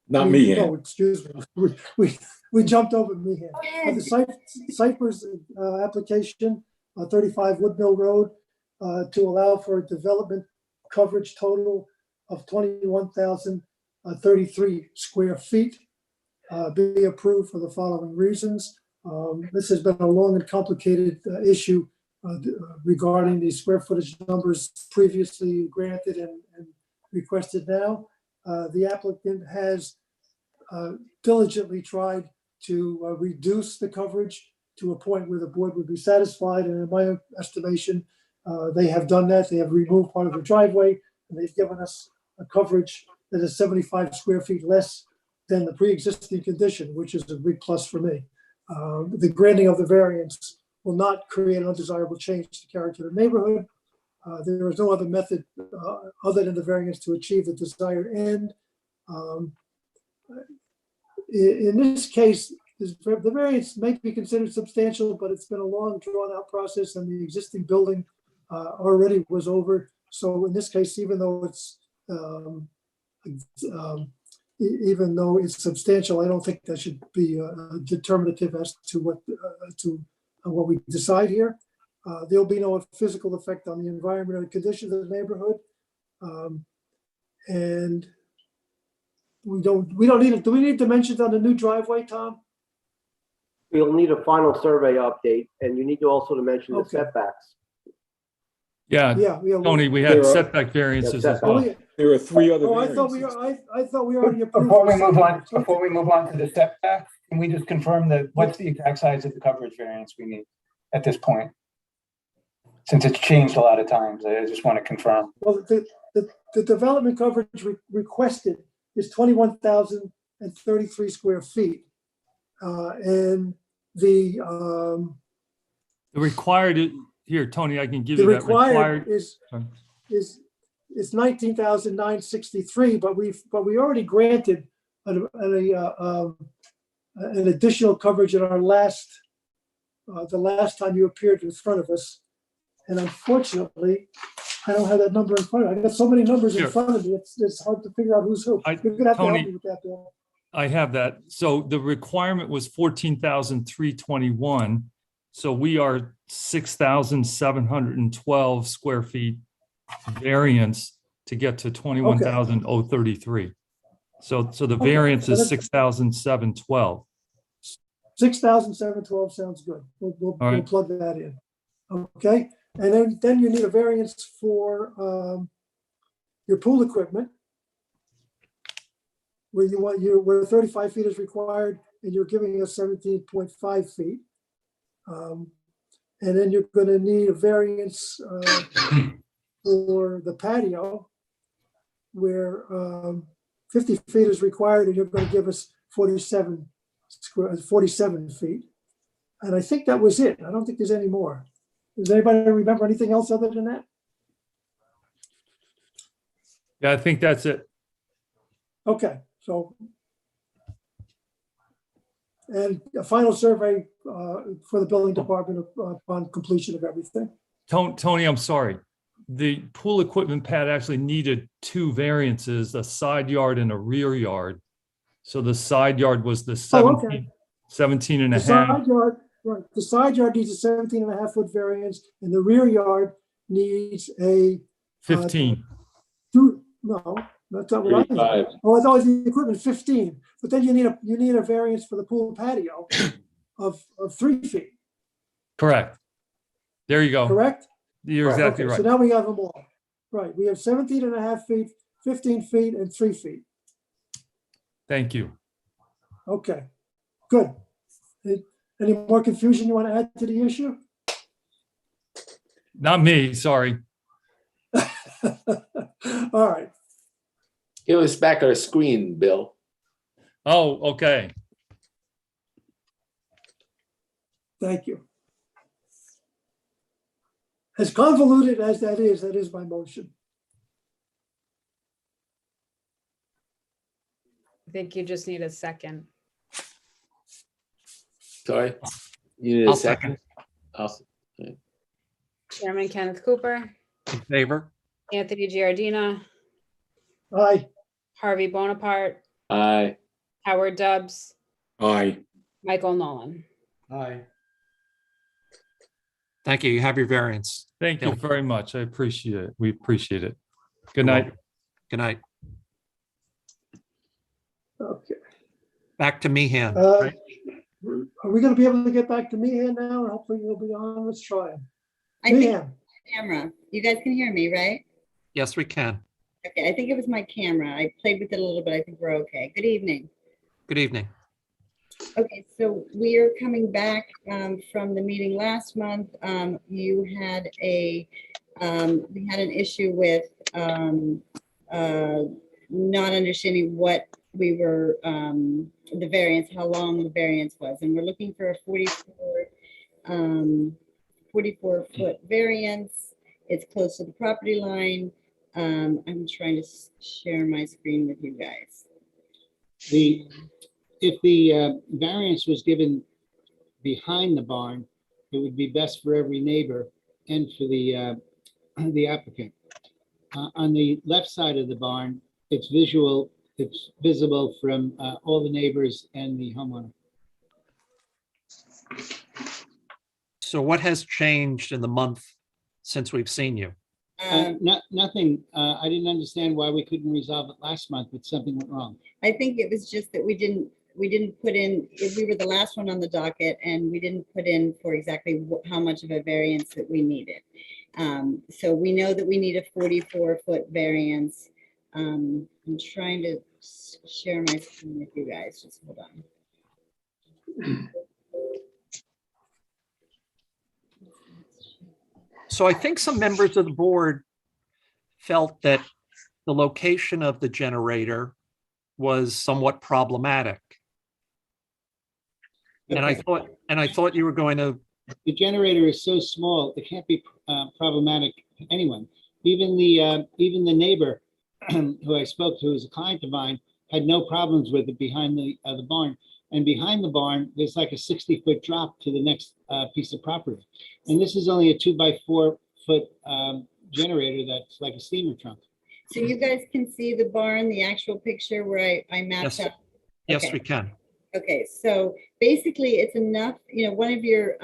K: Not me.
C: No, excuse me. We jumped over Meehan. The Cypress application, 35 Woodmill Road, to allow for development coverage total of 21,033 square feet be approved for the following reasons. This has been a long and complicated issue regarding the square footage numbers previously granted and requested now. The applicant has diligently tried to reduce the coverage to a point where the board would be satisfied. And in my estimation, they have done that. They have removed part of the driveway, and they've given us a coverage that is 75 square feet less than the pre-existing condition, which is a big plus for me. The granting of the variance will not create an undesirable change to the character of the neighborhood. There is no other method other than the variance to achieve the desired end. In this case, the variance may be considered substantial, but it's been a long, drawn-out process, and the existing building already was over. So in this case, even though it's substantial, I don't think that should be determinative as to what we decide here. There'll be no physical effect on the environment or the conditions of the neighborhood, and we don't need it. Do we need dimensions on the new driveway, Tom?
I: We'll need a final survey update, and you need to also to mention the setbacks.
N: Yeah, Tony, we had setback variances as well.
K: There are three other
C: I
K: variances.
C: thought we already approved.
F: Before we move on to the setback, can we just confirm that what's the exact size of the coverage variance we need at this point? Since it's changed a lot of times, I just want to confirm.
C: Well, the development coverage requested is 21,033 square feet. And the
N: required, here, Tony, I can give
C: the
N: you that.
C: required is 19,963, but we already granted an additional coverage in our the last time you appeared in front of us. And unfortunately, I don't have that number in front of me. I got so many numbers in front of me, it's hard to figure out who's who. You're gonna have to help me with that, Bill.
N: I have that. So the requirement was 14,321. So we are 6,712 square feet variance to get to 21,033. So the variance is 6,712.
C: 6,712 sounds good. We'll plug that in. Okay, and then you need a variance for your pool equipment, where 35 feet is required, and you're giving us 17.5 feet. And then you're going to need a variance for the patio, where 50 feet is required, and you're going to give us 47 feet. And I think that was it. I don't think there's any more. Does anybody remember anything else other than that?
N: Yeah, I think that's it.
C: Okay, so. And a final survey for the building department upon completion of everything.
N: Tony, I'm sorry. The pool equipment pad actually needed two variances, a side yard and a rear yard. So the side yard was the 17 and a half.
C: The side yard needs a 17 and a half foot variance, and the rear yard needs a
N: 15.
C: No, that's not what I mean. Oh, I thought it was the equipment 15, but then you need a variance for the pool patio of 3 feet.
N: Correct. There you go.
C: Correct?
N: You're exactly right.
C: So now we have them all. Right. We have 17 and a half feet, 15 feet, and 3 feet.
N: Thank you.
C: Okay, good. Any more confusion you want to add to the issue?
N: Not me, sorry.
C: All right.
G: Give us back our screen, Bill.
N: Oh, okay.
C: Thank you. As convoluted as that is my motion.
D: I think you just need a second.
G: Sorry, you need a second?
D: Chairman Kenneth Cooper,
B: In favor?
D: Anthony Giardina,
C: Aye.
D: Harvey Bonaparte,
G: Aye.
D: Howard Dubs,
K: Aye.
D: Michael Nolan.
B: Aye. Thank you. You have your variance.
N: Thank you very much. I appreciate it. We appreciate it. Good night.
B: Good night.
C: Okay.
B: Back to Meehan.
C: Are we gonna be able to get back to Meehan now? Or hopefully we'll be on. Let's try.
M: I think
C: Meehan,
M: camera. You guys can hear me, right?
B: Yes, we can.
M: Okay, I think it was my camera. I played with it a little bit. I think we're okay. Good evening.
B: Good evening.
M: Okay, so we are coming back from the meeting last month. You had we had an issue with not understanding what we were, the variance, how long the variance was. And we're looking for a 44-foot variance. It's close to the property line. I'm trying to share my screen with you guys.
L: If the variance was given behind the barn, it would be best for every neighbor and for the applicant. On the left side of the barn, it's visible from all the neighbors and the homeowner.
B: So what has changed in the month since we've seen you?
L: Nothing. I didn't understand why we couldn't resolve it last month, but something went wrong.
M: I think it was just that we didn't put in, we were the last one on the docket and we didn't put in for exactly how much of a variance that we needed. So we know that we need a 44-foot variance. I'm trying to share my screen with you guys. Just hold on.
B: So I think some members of the board felt that the location of the generator was somewhat problematic. And I thought you were going to.
L: The generator is so small, it can't be problematic to anyone. Even the neighbor who I spoke to, who's a client of mine, had no problems with it behind the barn. And behind the barn, there's like a 60-foot drop to the next piece of property. And this is only a 2-by-4-foot generator that's like a steamer trunk.
M: So you guys can see the barn, the actual picture where I mapped out.
B: Yes,
M: Okay.
B: we can.
M: Okay, so basically it's enough, one of your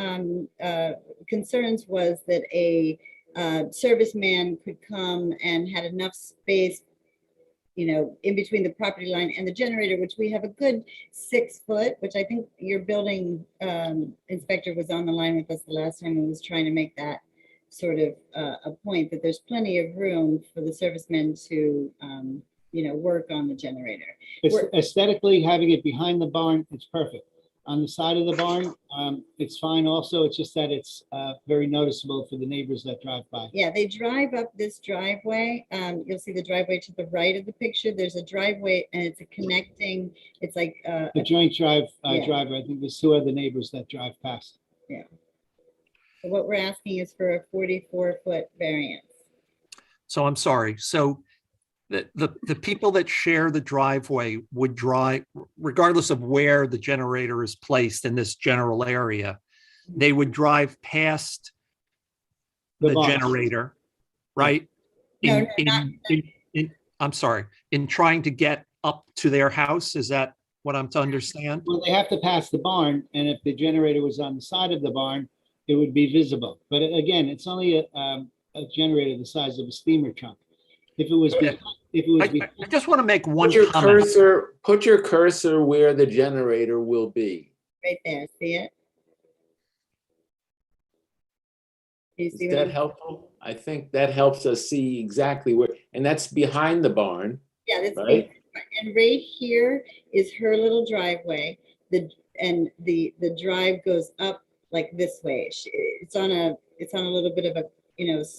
M: concerns was that a serviceman could come and had enough space, in between the property line and the generator, which we have a good 6 foot, which I think your building inspector was on the line with us the last time and was trying to make that sort of a point that there's plenty of room for the servicemen to, work on the generator.
L: Aesthetically, having it behind the barn, it's perfect. On the side of the barn, it's fine also. It's just that it's very noticeable for the neighbors that drive by.
M: Yeah, they drive up this driveway. You'll see the driveway to the right of the picture. There's a driveway and it's a connecting, it's like
L: The joint driveway.
M: Yeah.
L: I think there's 2 other neighbors that drive past.
M: Yeah. So what we're asking is for a 44-foot variance.
B: So I'm sorry. So the people that share the driveway would drive, regardless of where the generator is placed in this general area, they would drive past the
L: barn.
B: generator, right?
M: No,
B: I'm sorry, in trying to get up to their house. Is that what I'm to understand?
L: Well, they have to pass the barn, and if the generator was on the side of the barn, it would be visible. But again, it's only a generator the size of a steamer trunk. If it was,
B: I just want to make one
G: Put your
B: comment.
G: put your cursor where the generator will be.
M: Right there, see it? Do you see
G: Is
M: what
G: that
M: I'm-
G: helpful? I think that helps us see exactly where, and that's behind the barn.
M: Yeah, that's
G: Right.
M: and right here is her little driveway. The drive goes up like this way. It's on a little bit of a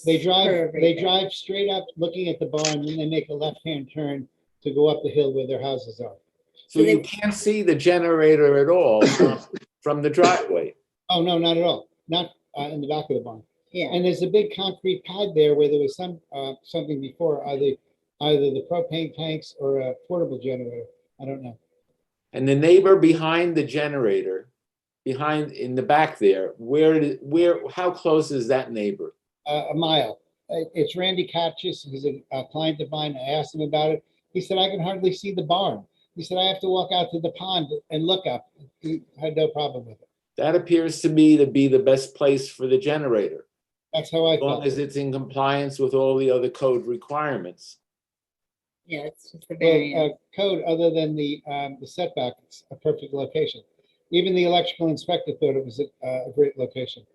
L: they drive
M: curve right
L: they
M: there.
L: drive straight up looking at the barn, and they make a left-hand turn to go up the hill where their houses are.
G: So you can't see the generator at all from the driveway.
L: Oh, no, not at all. Not in the back of the barn.
M: Yeah.
L: And there's a big concrete pad there where there was something before, either the propane tanks or a portable generator. I don't know.
G: And the neighbor behind the generator, in the back there, how close is that neighbor?
L: A mile. It's Randy Katchis, who's a client of mine. I asked him about it. He said, I can hardly see the barn. He said, I have to walk out to the pond and look up. He had no problem with it.
G: That appears to me to be the best place for the generator.
L: That's how I
G: As long
L: felt.
G: as it's in compliance with all the other code requirements.
M: Yeah, it's just the
L: Well,
M: variance.
L: code other than the setback, it's a perfect location. Even the electrical inspector thought it was a great location.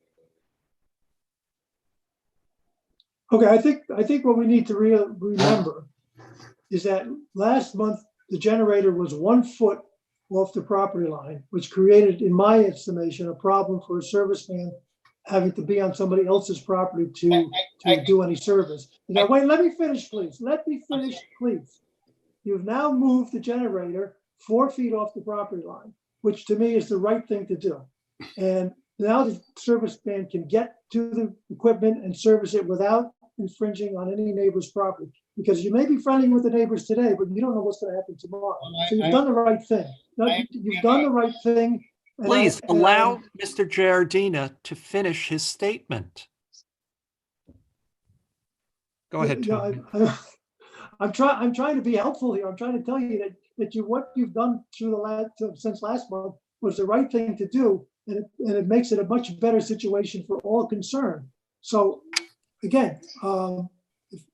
C: Okay, I think what we need to remember is that last month, the generator was 1 foot off the property line, which created, in my estimation, a problem for a serviceman having to be on somebody else's property to do any service. Now, wait, let me finish, please. Let me finish, please. You've now moved the generator 4 feet off the property line, which to me is the right thing to do. And now the serviceman can get to the equipment and service it without infringing on any neighbor's property. Because you may be friendly with the neighbors today, but you don't know what's going to happen tomorrow. So you've done the right thing. You've done the right thing.
B: Please allow Mr. Giardina to finish his statement. Go ahead, Tony.
C: I'm trying to be helpful here. I'm trying to tell you that what you've done since last month was the right thing to do, and it makes it a much better situation for all concerned. So again,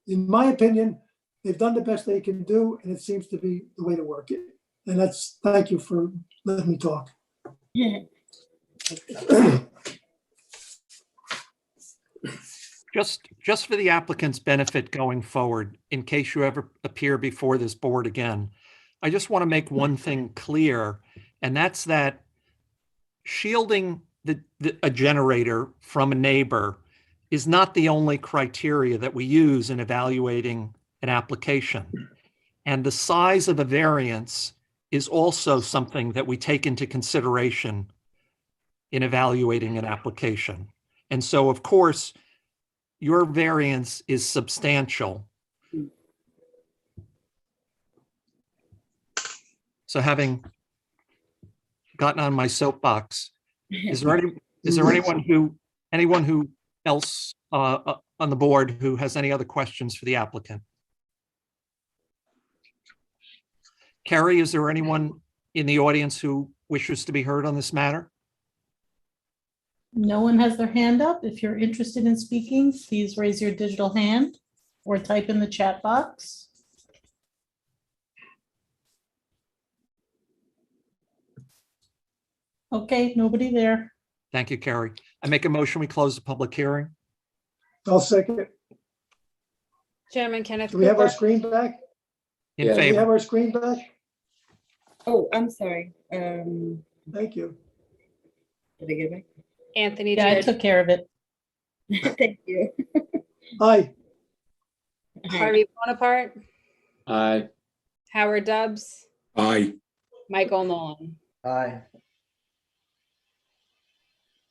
C: in my opinion, they've done the best they can do, and it seems to be the way to work it. And thank you for letting me talk.
B: Just for the applicant's benefit going forward, in case you ever appear before this board again, I just want to make one thing clear, and that's that shielding a generator from a neighbor is not the only criteria that we use in evaluating an application. And the size of a variance is also something that we take into consideration in evaluating an application. And so, of course, your variance is substantial. So having gotten on my soapbox, is there anyone who else on the board who has any other questions for the applicant? Carrie, is there anyone in the audience who wishes to be heard on this matter?
A: No one has their hand up. If you're interested in speaking, please raise your digital hand or type in the chat box. Okay, nobody there.
B: Thank you, Carrie. I make a motion, we close the public hearing.
C: I'll second it.
D: Chairman Kenneth
C: Do we have our
D: Cooper.
C: screen back?
B: In
G: Yeah.
C: Do we have
B: favor.
C: our screen back?
M: Oh, I'm sorry.
C: Thank you.
M: Did I get it back?
D: Anthony
A: Yeah, I
D: Giardina.
A: took care of it.
M: Thank you.
C: Aye.
D: Harvey Bonaparte,
G: Aye.
D: Howard Dubs,
K: Aye.
D: Michael Nolan.
I: Aye.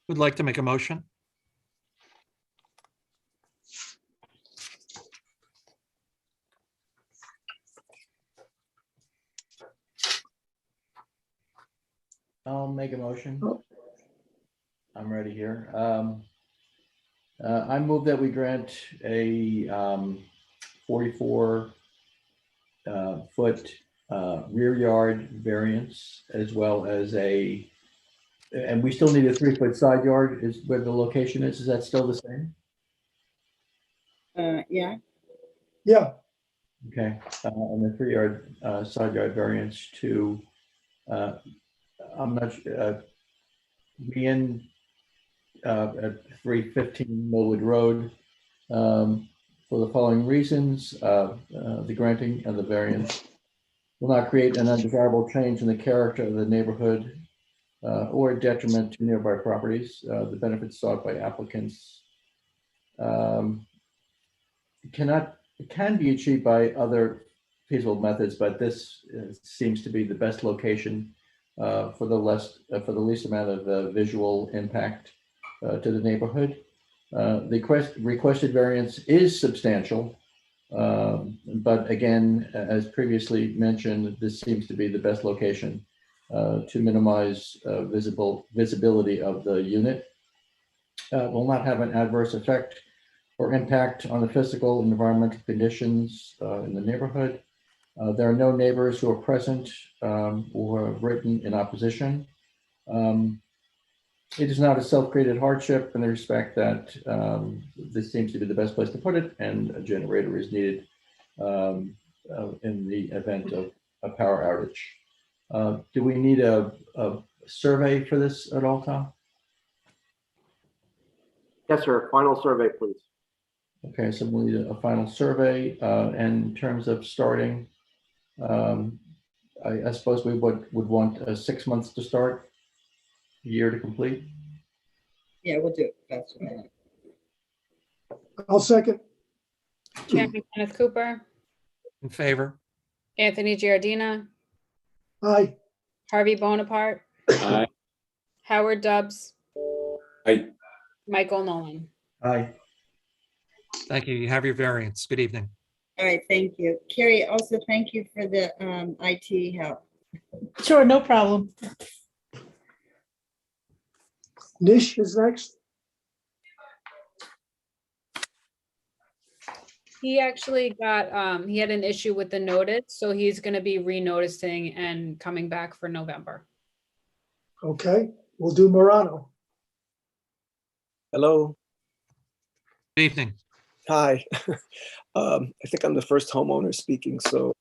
B: Would like to make a motion?
I: I'll make a motion. I'm ready here. I move that we grant a 44 foot rear yard variance, as well as and we still need a 3 foot side yard is where the location is. Is that still the same?
M: Yeah.
C: Yeah.
I: Okay. And the 3 yard side yard variance to, I'm not be in at 315 Millwood Road for the following reasons. The granting of the variance will not create an undesirable change in the character of the neighborhood or detriment to nearby properties. The benefits sought by applicants can be achieved by other feasible methods, but this seems to be the best location for the least amount of visual impact to the neighborhood. The requested variance is substantial, but again, as previously mentioned, this seems to be the best location to minimize visibility of the unit. Will not have an adverse effect or impact on the physical and environmental conditions in the neighborhood. There are no neighbors who are present or have written in opposition.
O: It is not a self-created hardship in the respect that this seems to be the best place to put it, and a generator is needed in the event of a power outage. Do we need a survey for this at all, Tom?
I: Yes, sir. Final survey, please.
O: Okay, so we'll need a final survey. And in terms of starting, I suppose we would want 6 months to start, a year to complete.
M: Yeah, we'll do it faster.
C: I'll second.
D: Chairman Kenneth Cooper,
B: In favor?
D: Anthony Giardina,
C: Aye.
D: Harvey Bonaparte,
G: Aye.
D: Howard Dubs,
K: Aye.
D: Michael Nolan.
O: Aye.
B: Thank you. You have your variance. Good evening.
M: All right, thank you. Carrie, also thank you for the IT help.
A: Sure, no problem.
C: Nish is next.
D: He actually got, he had an issue with the notice, so he's gonna be re-noticing and coming back for November.
C: Okay, we'll do Morano.
P: Hello.
B: Good evening.
P: Hi. I think I'm the first homeowner speaking, so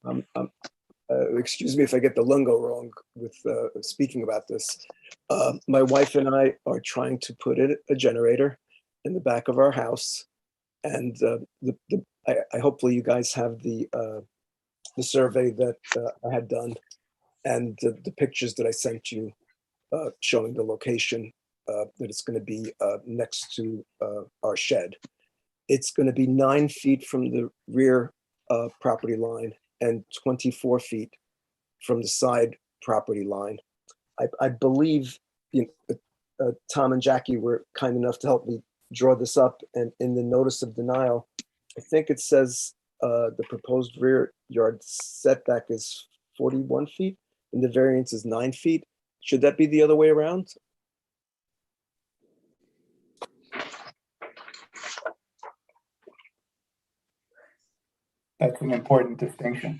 P: excuse me if I get the lingo wrong with speaking about this. My wife and I are trying to put in a generator in the back of our house, and I hopefully you guys have the survey that I had done and the pictures that I sent you showing the location that it's going to be next to our shed. It's going to be 9 feet from the rear property line and 24 feet from the side property line. I believe Tom and Jackie were kind enough to help me draw this up, and in the notice of denial, I think it says the proposed rear yard setback is 41 feet and the variance is 9 feet. Should that be the other way around?
F: That's an important distinction.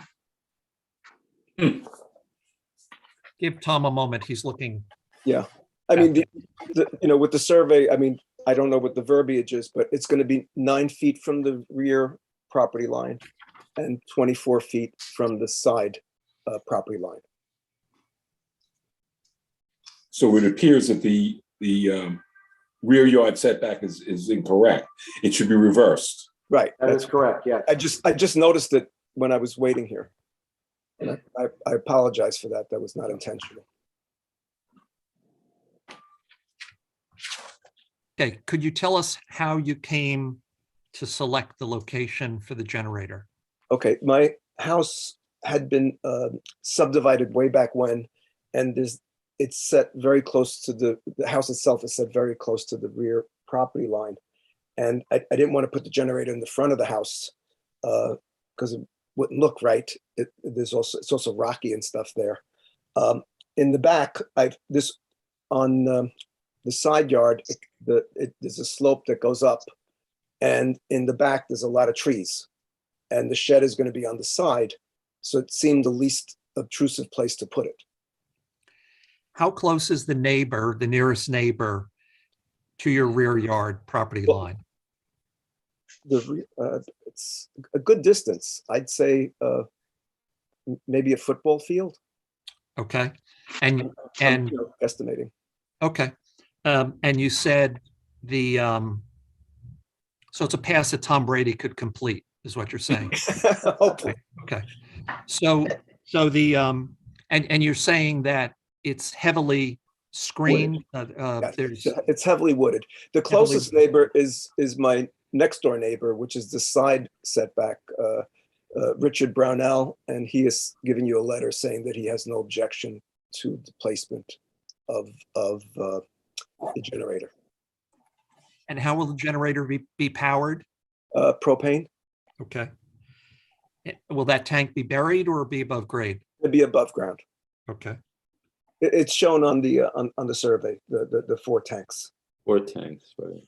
B: Give Tom a moment. He's looking.
P: Yeah, I mean, with the survey, I mean, I don't know what the verbiage is, but it's going to be 9 feet from the rear property line and 24 feet from the side property line.
K: So it appears that the rear yard setback is incorrect. It should be reversed.
P: Right.
I: That is correct, yeah.
P: I just noticed it when I was waiting here. And I apologize for that. That was not intentional.
B: Okay, could you tell us how you came to select the location for the generator?
P: Okay, my house had been subdivided way back when, and it's set very close to the house itself is set very close to the rear property line. And I didn't want to put the generator in the front of the house because it wouldn't look right. It's also rocky and stuff there. In the back, on the side yard, there's a slope that goes up, and in the back there's a lot of trees, and the shed is going to be on the side, so it seemed the least obtrusive place to put it.
B: How close is the neighbor, the nearest neighbor, to your rear yard property line?
P: It's a good distance. I'd say maybe a football field.
B: Okay, and
P: estimating.
B: Okay, and you said so it's a pass that Tom Brady could complete, is what you're saying. Okay, so the and you're saying that it's heavily screened.
P: It's heavily wooded. The closest neighbor is my next door neighbor, which is the side setback, Richard Brownell, and he is giving you a letter saying that he has no objection to the placement of the generator.
B: And how will the generator be powered?
P: Propane.
B: Okay. Will that tank be buried or be above grade?
P: It'll be above ground.
B: Okay.
P: It's shown on the survey, the 4 tanks.
G: 4 tanks, right?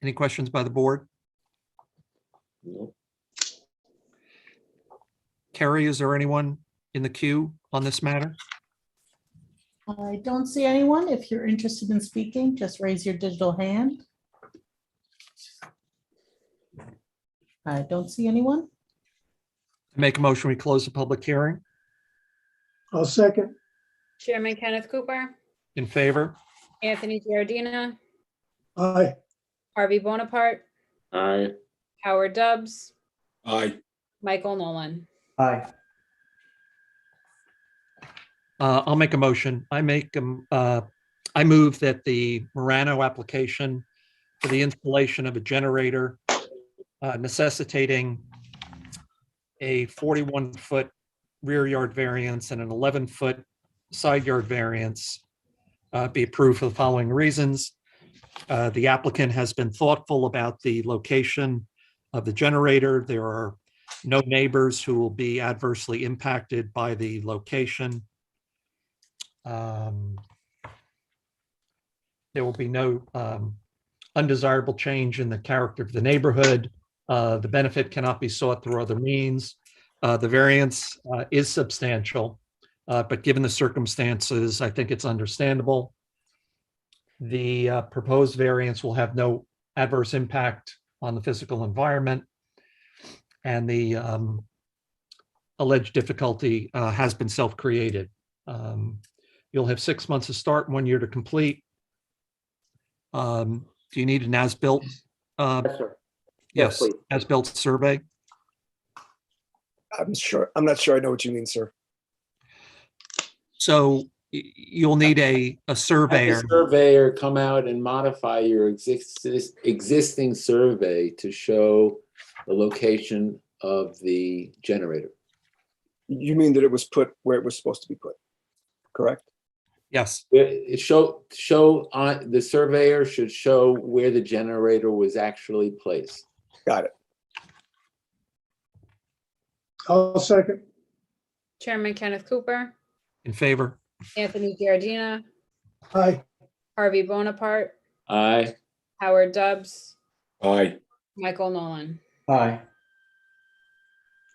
B: Any questions by the board?
G: No.
B: Kerry, is there anyone in the queue on this matter?
A: I don't see anyone. If you're interested in speaking, just raise your digital hand. I don't see anyone.
B: Make a motion, we close the public hearing.
C: I'll second.
D: Chairman Kenneth Cooper,
B: In favor?
D: Anthony Giardina,
C: Aye.
D: Harvey Bonaparte,
G: Aye.
D: Howard Dubs,
K: Aye.
D: Michael Nolan.
I: Aye.
B: I'll make a motion. I move that the Morano application for the installation of a generator necessitating a 41-foot rear yard variance and an 11-foot side yard variance be approved for the following reasons. The applicant has been thoughtful about the location of the generator. There are no neighbors who will be adversely impacted by the location. There will be no undesirable change in the character of the neighborhood. The benefit cannot be sought through other means. The variance is substantial, but given the circumstances, I think it's understandable. The proposed variance will have no adverse impact on the physical environment, and the alleged difficulty has been self-created. You'll have 6 months to start, 1 year to complete. Do you need an as-built?
I: Yes, sir.
B: Yes,
I: please.
B: as-built survey.
P: I'm not sure I know what you mean, sir.
B: So you'll need a
G: Have
B: surveyor.
G: the surveyor come out and modify your existing survey to show the location of the generator.
P: You mean that it was put where it was supposed to be put, correct?
B: Yes,
G: It on the surveyor should show where the generator was actually placed.
P: Got it.
C: I'll second.
D: Chairman Kenneth Cooper,
B: in favor.
D: Anthony Giardina,
C: Aye.
D: Harvey Bonaparte,
G: Aye.
D: Howard Dubs,
K: Aye.
D: Michael Nolan.
I: Aye.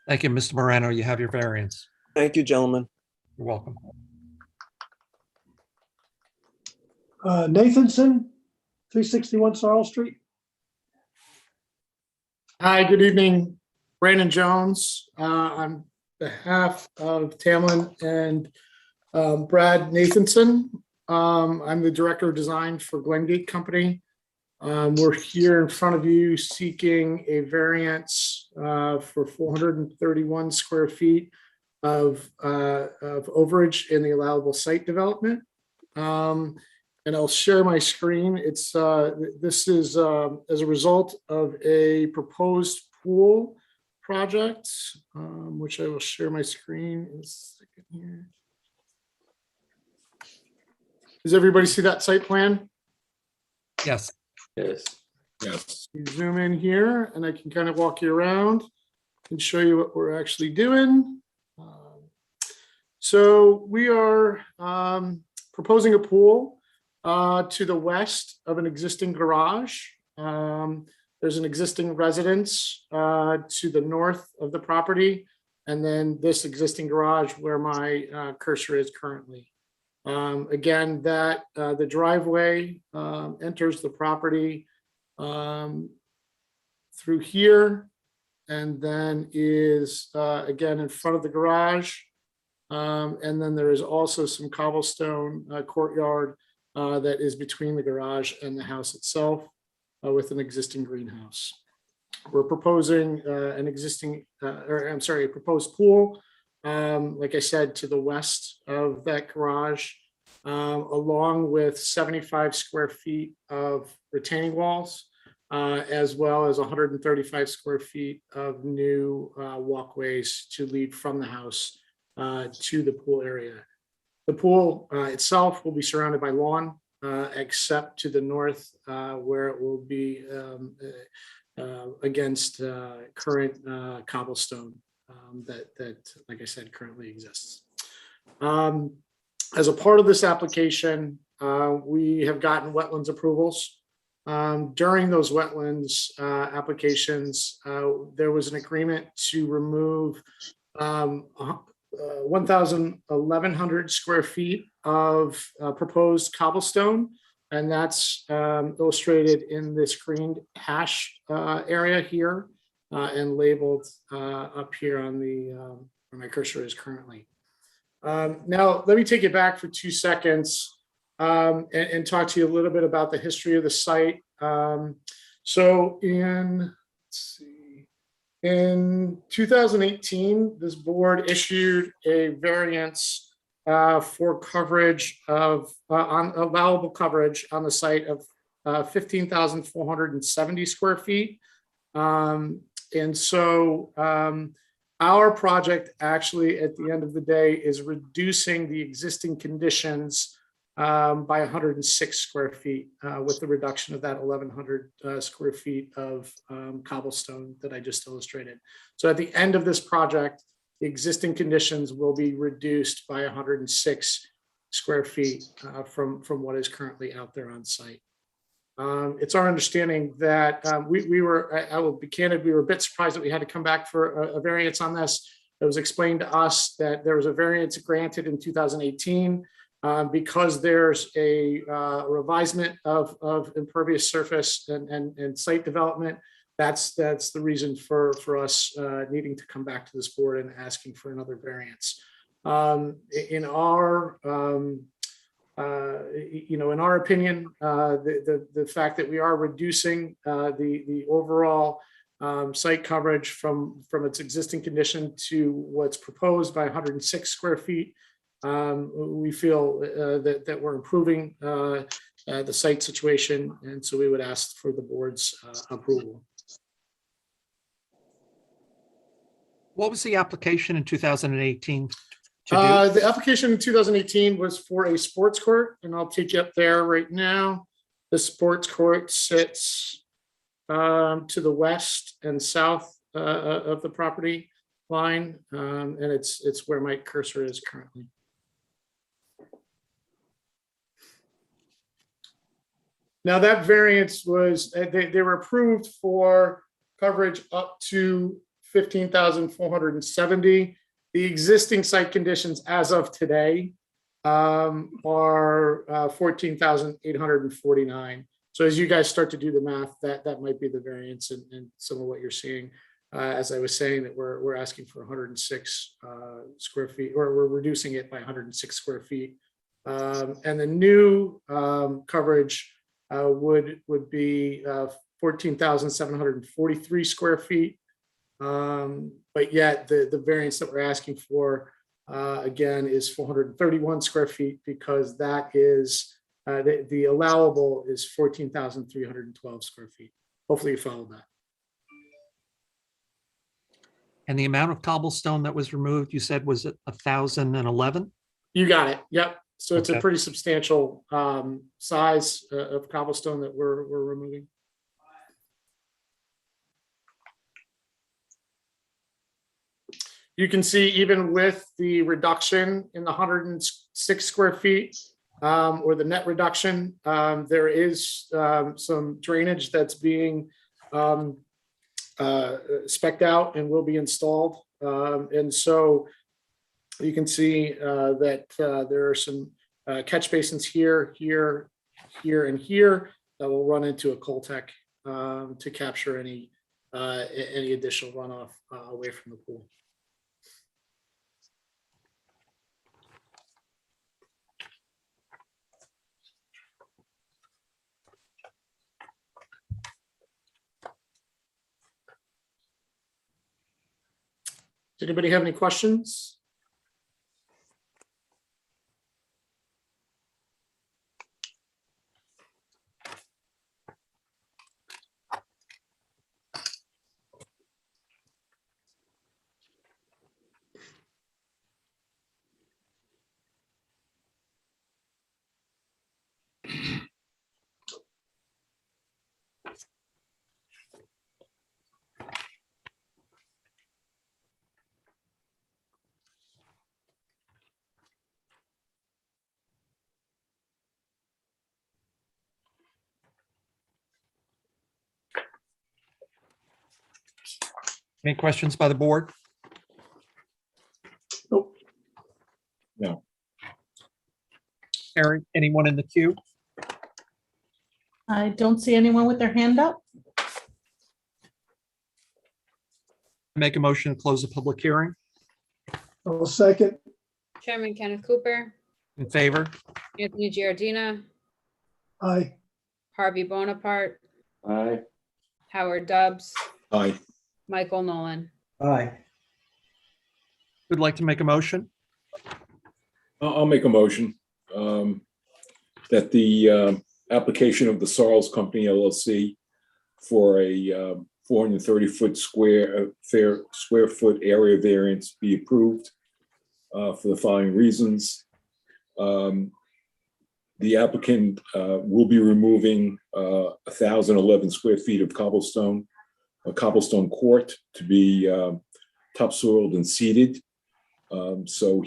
B: Thank you, Mr. Morano. You have your variance.
P: Thank you, gentlemen.
B: You're welcome.
C: Nathanson, 361 Sorrel Street.
Q: Hi, good evening. Brandon Jones on behalf of Tamlin and Brad Nathanson. I'm the Director of Design for Glengate Company. We're here in front of you seeking a variance for 431 square feet of overage in the allowable site development. And I'll share my screen. It's this is as a result of a proposed pool project, which I will share my screen in a second here. Does everybody see that site plan?
B: Yes.
G: Yes.
K: Yes.
Q: You zoom in here and I can kind of walk you around and show you what we're actually doing. So we are proposing a pool to the west of an existing garage. There's an existing residence to the north of the property, and then this existing garage where my cursor is currently. Again, that the driveway enters the property through here, and then is again in front of the garage. And then there is also some cobblestone courtyard that is between the garage and the house itself with an existing greenhouse. We're proposing a proposed pool, like I said, to the west of that garage, along with 75 square feet of retaining walls, as well as 135 square feet of new walkways to lead from the house to the pool area. The pool itself will be surrounded by lawn, except to the north, where it will be against current cobblestone that, like I said, currently exists. As a part of this application, we have gotten wetlands approvals. During those wetlands applications, there was an agreement to remove 1,100 square feet of proposed cobblestone. And that's illustrated in this green hash area here and labeled up here on the where my cursor is currently. Now, let me take it back for 2 seconds and talk to you a little bit about the history of the site. So let's see, in 2018, this board issued a variance for coverage of on allowable coverage on the site of 15,470 square feet. And so our project actually at the end of the day is reducing the existing conditions by 106 square feet with the reduction of that 1,100 square feet of cobblestone that I just illustrated. So at the end of this project, the existing conditions will be reduced by 106 square feet from what is currently out there on site. It's our understanding that we were, I will be candid, we were a bit surprised that we had to come back for a variance on this. It was explained to us that there was a variance granted in 2018 because there's a revisement of impervious surface and site development. That's the reason for us needing to come back to this board and asking for another variance. In our in our opinion, the fact that we are reducing the overall site coverage from its existing condition to what's proposed by 106 square feet, we feel that we're improving the site situation, and so we would ask for the board's approval.
B: What was the application in 2018?
Q: The application in 2018 was for a sports court, and I'll take you up there right now. The sports court sits to the west and south of the property line, and it's where my cursor is currently. Now that variance was, they were approved for coverage up to 15,470. The existing site conditions as of today are 14,849. So as you guys start to do the math, that might be the variance and some of what you're seeing. As I was saying, that we're asking for 106 square feet, or we're reducing it by 106 square feet. And the new coverage would be 14,743 square feet. But yet the variance that we're asking for, again, is 431 square feet, because that is, the allowable is 14,312 square feet. Hopefully you followed that.
B: And the amount of cobblestone that was removed, you said, was 1,011?
Q: You got it. Yep. So it's
B: Okay.
Q: a pretty substantial size of cobblestone that we're removing. You can see even with the reduction in the 106 square feet, or the net reduction, there is some drainage that's being spec'd out and will be installed. And so you can see that there are some catch basins here, here, and here that will run into a Coltech to capture any additional runoff away from the pool. Does anybody have any questions?
B: Any questions by the board? Erin, anyone in the queue?
A: I don't see anyone with their hand up.
B: Make a motion to close the public hearing.
C: I'll second.
D: Chairman Kenneth Cooper,
B: In favor?
D: Anthony Giardina,
C: Aye.
D: Harvey Bonaparte,
G: Aye.
D: Howard Dubs,
K: Aye.
D: Michael Nolan.
I: Aye.
B: Would like to make a motion?
K: I'll make a motion that the application of the Sarles Company LLC for a 430-foot square foot area variance be approved for the following reasons. The applicant will be removing 1,011 square feet of a cobblestone court to be topsoiled and seeded. So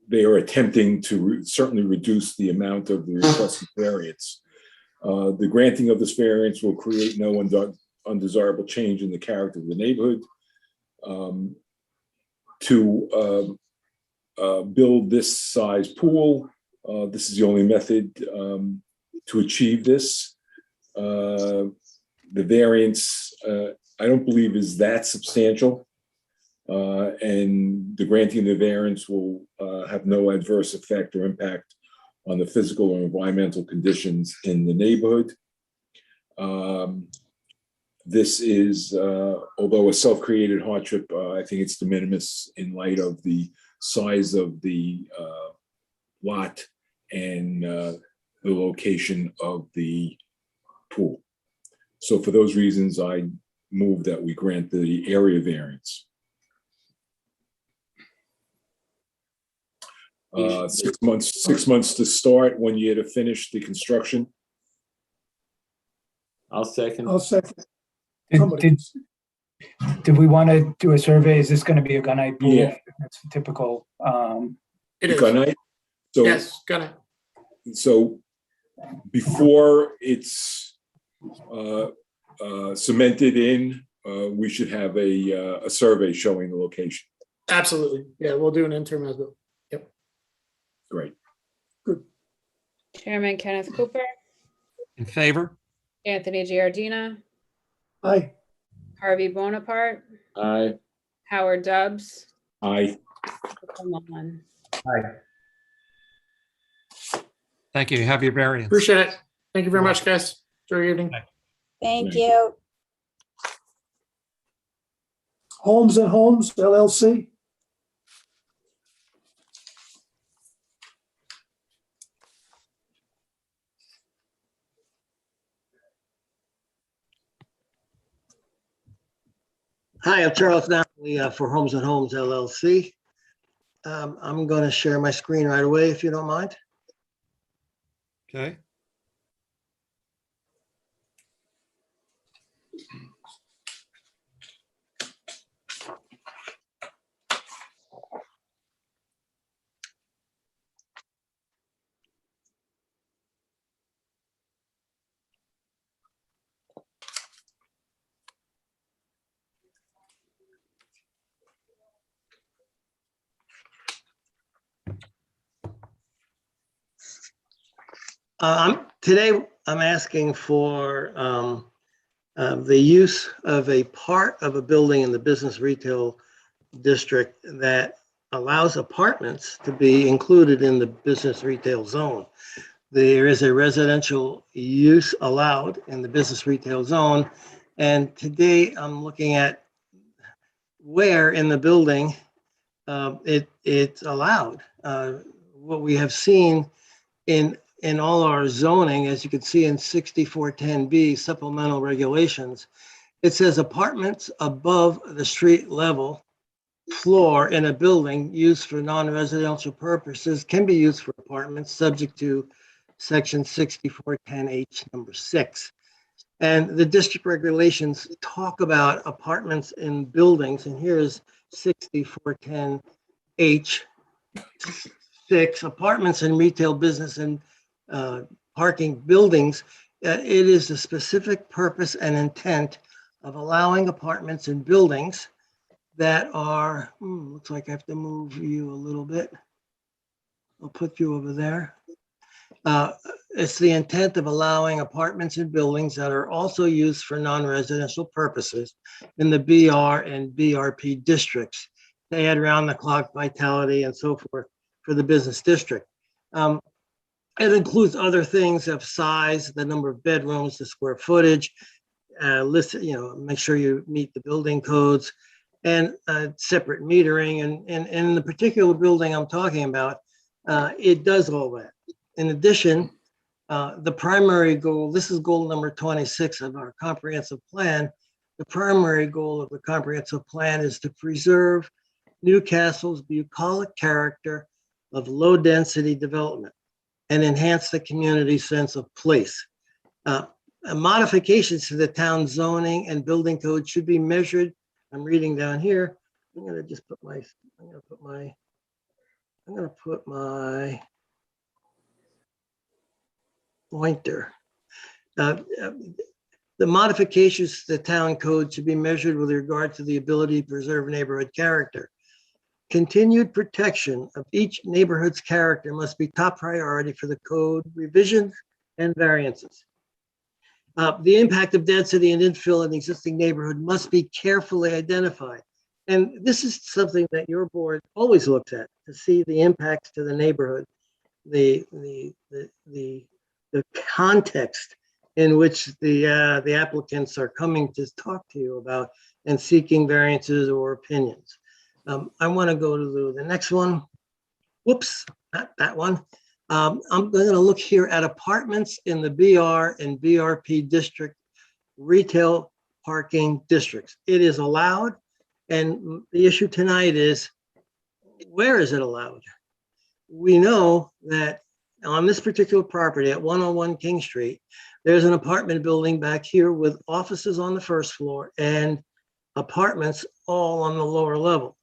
K: they are attempting to certainly reduce the amount of the requested variance. The granting of this variance will create no undesirable change in the character of the neighborhood. To build this size pool, this is the only method to achieve this. The variance, I don't believe is that substantial. And the granting of the variance will have no adverse effect or impact on the physical or environmental conditions in the neighborhood. This is, although a self-created hardship, I think it's de minimis in light of the size of the lot and the location of the pool. So for those reasons, I move that we grant the area variance. 6 months to start, 1 year to finish the construction.
G: I'll second.
C: I'll second.
F: Did we want to do a survey? Is this going to be a gunite pool?
K: Yeah.
F: That's typical.
Q: It is.
K: Gunite. So,
Q: Yes, gunite.
K: so before it's cemented in, we should have a survey showing the location.
Q: Absolutely. Yeah, we'll do an interim as well. Yep.
K: Great.
D: Chairman Kenneth Cooper,
B: In favor?
D: Anthony Giardina,
C: Aye.
D: Harvey Bonaparte,
G: Aye.
D: Howard Dubs,
K: Aye.
D: Michael Nolan.
B: Thank you. You have your variance.
Q: Appreciate it. Thank you very much, guys. Enjoy your evening.
M: Thank you.
C: Homes and Homes LLC.
R: Hi, I'm Charles Napoli for Homes and Homes LLC. I'm going to share my screen right away, if you don't mind.
B: Okay.
R: Today, I'm asking for the use of a part of a building in the business retail district that allows apartments to be included in the business retail zone. There is a residential use allowed in the business retail zone. And today I'm looking at where in the building it's allowed. What we have seen in all our zoning, as you can see in 6410B supplemental regulations, it says apartments above the street level floor in a building used for non-residential purposes can be used for apartments subject to section 6410H number 6. And the district regulations talk about apartments in buildings, and here is 6410H 6, apartments in retail business and parking buildings. It is the specific purpose and intent of allowing apartments in buildings that are, looks like I have to move you a little bit. I'll put you over there. It's the intent of allowing apartments and buildings that are also used for non-residential purposes in the BR and BRP districts. They add round-the-clock vitality and so forth for the business district. It includes other things of size, the number of bedrooms, the square footage, list, make sure you meet the building codes, and separate metering. And in the particular building I'm talking about, it does all that. In addition, the primary goal, this is goal number 26 of our comprehensive plan. The primary goal of the comprehensive plan is to preserve Newcastle's bucolic character of low-density development and enhance the community's sense of place. Modifications to the town zoning and building code should be measured. I'm reading down here. I'm going to just put my, I'm going to put my pointer. The modifications to the town code should be measured with regard to the ability to preserve neighborhood character. Continued protection of each neighborhood's character must be top priority for the code revisions and variances. The impact of density and infill in the existing neighborhood must be carefully identified. And this is something that your board always looks at to see the impacts to the neighborhood, the context in which the applicants are coming to talk to you about and seeking variances or opinions. I want to go to the next one. Whoops, not that one. I'm going to look here at apartments in the BR and BRP district retail parking districts. It is allowed, and the issue tonight is, where is it allowed? We know that on this particular property at 101 King Street, there's an apartment building back here with offices on the first floor and apartments all on the lower level,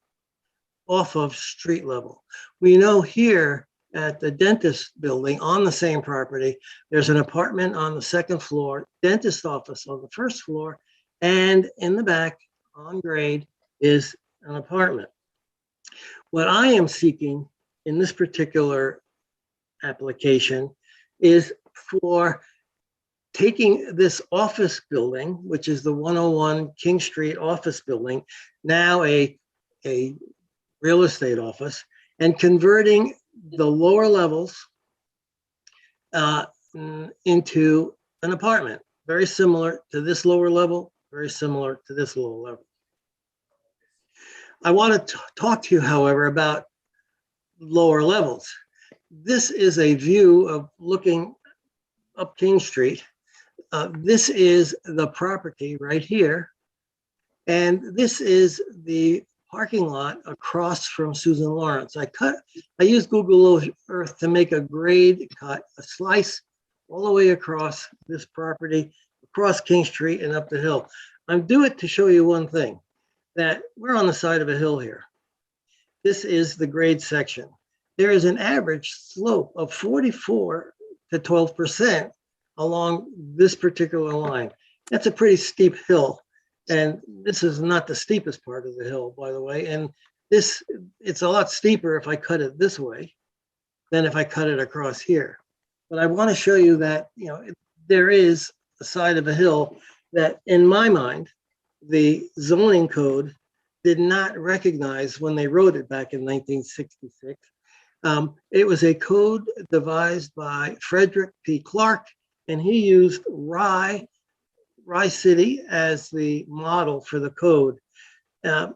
R: off of street level. We know here at the dentist building on the same property, there's an apartment on the second floor, dentist office on the first floor, and in the back on grade is an apartment. What I am seeking in this particular application is for taking this office building, which is the 101 King Street office building, now a real estate office, and converting the lower levels into an apartment, very similar to this lower level, very similar to this lower level. I want to talk to you, however, about lower levels. This is a view of looking up King Street. This is the property right here. And this is the parking lot across from Susan Lawrence. I used Google Earth to make a grade cut, a slice all the way across this property, across King Street and up the hill. I'm doing it to show you one thing, that we're on the side of a hill here. This is the grade section. There is an average slope of 44 to 12% along this particular line. That's a pretty steep hill. And this is not the steepest part of the hill, by the way. And it's a lot steeper if I cut it this way than if I cut it across here. But I want to show you that, there is a side of a hill that, in my mind, the zoning code did not recognize when they wrote it back in 1966. It was a code devised by Frederick P. Clark, and he used Rye City as the model for the code. I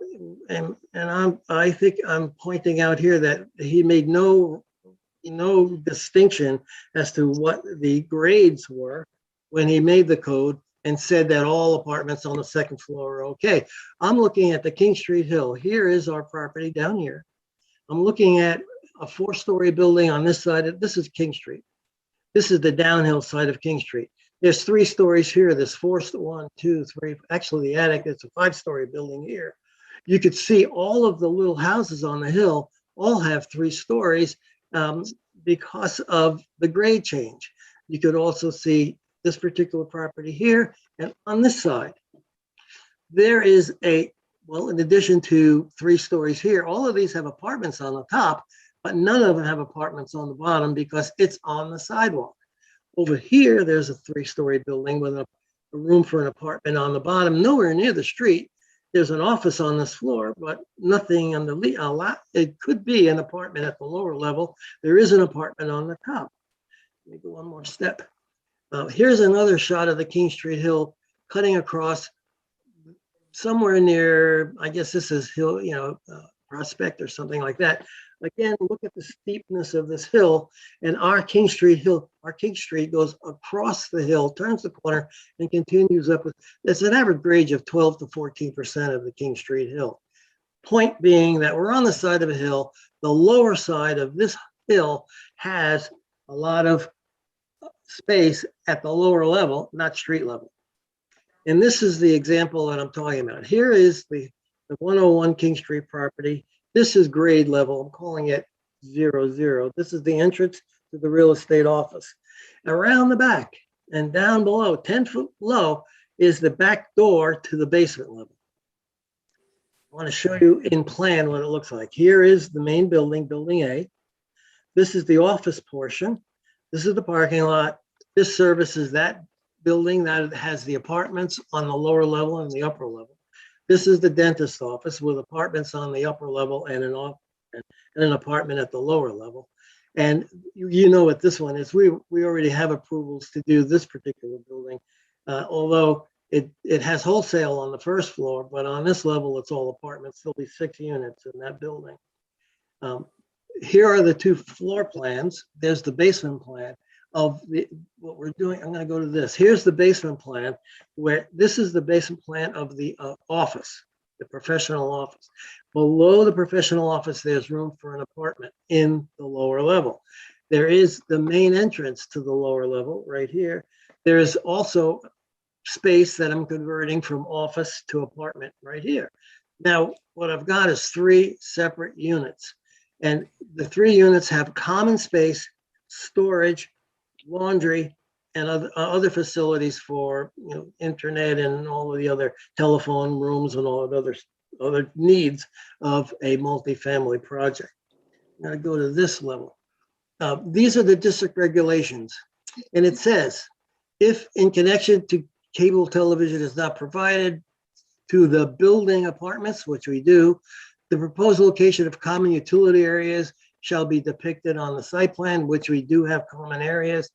R: think I'm pointing out here that he made no distinction as to what the grades were when he made the code and said that all apartments on the second floor are okay. I'm looking at the King Street Hill. Here is our property down here. I'm looking at a 4-story building on this side. This is King Street. This is the downhill side of King Street. There's 3 stories here. There's 1, 2, 3. Actually, the attic, it's a 5-story building here. You could see all of the little houses on the hill all have 3 stories because of the grade change. You could also see this particular property here, and on this side, there is in addition to 3 stories here, all of these have apartments on the top, but none of them have apartments on the bottom because it's on the sidewalk. Over here, there's a 3-story building with a room for an apartment on the bottom, nowhere near the street. There's an office on this floor, but nothing on the a lot. It could be an apartment at the lower level. There is an apartment on the top. Let me go one more step. Here's another shot of the King Street Hill cutting across somewhere near, I guess this is Hill, Prospect or something like that. Again, look at the steepness of this hill, and our King Street goes across the hill, turns the corner, and continues up. It's an average grade of 12 to 14% of the King Street Hill. Point being that we're on the side of a hill. The lower side of this hill has a lot of space at the lower level, not street level. And this is the example that I'm talking about. Here is the 101 King Street property. This is grade level. I'm calling it 00. This is the entrance to the real estate office. Around the back and down below, 10 foot low, is the back door to the basement level. I want to show you in plan what it looks like. Here is the main building, building A. This is the office portion. This is the parking lot. This services that building that has the apartments on the lower level and the upper level. This is the dentist office with apartments on the upper level and an apartment at the lower level. And you know what this one is. We already have approvals to do this particular building, although it has wholesale on the first floor, but on this level, it's all apartments. There'll be 6 units in that building. Here are the 2 floor plans. There's the basement plan of what we're doing. I'm going to go to this. Here's the basement plan, where this is the basement plan of the office, the professional office. Below the professional office, there's room for an apartment in the lower level. There is the main entrance to the lower level right here. There is also space that I'm converting from office to apartment right here. Now, what I've got is 3 separate units, and the 3 units have common space, storage, laundry, and other facilities for internet and all of the other telephone rooms and all of the other needs of a multifamily project. I'm going to go to this level. These are the district regulations, and it says, if in connection to cable television is not provided to the building apartments, which we do, the proposed location of common utility areas shall be depicted on the site plan, which we do have common areas.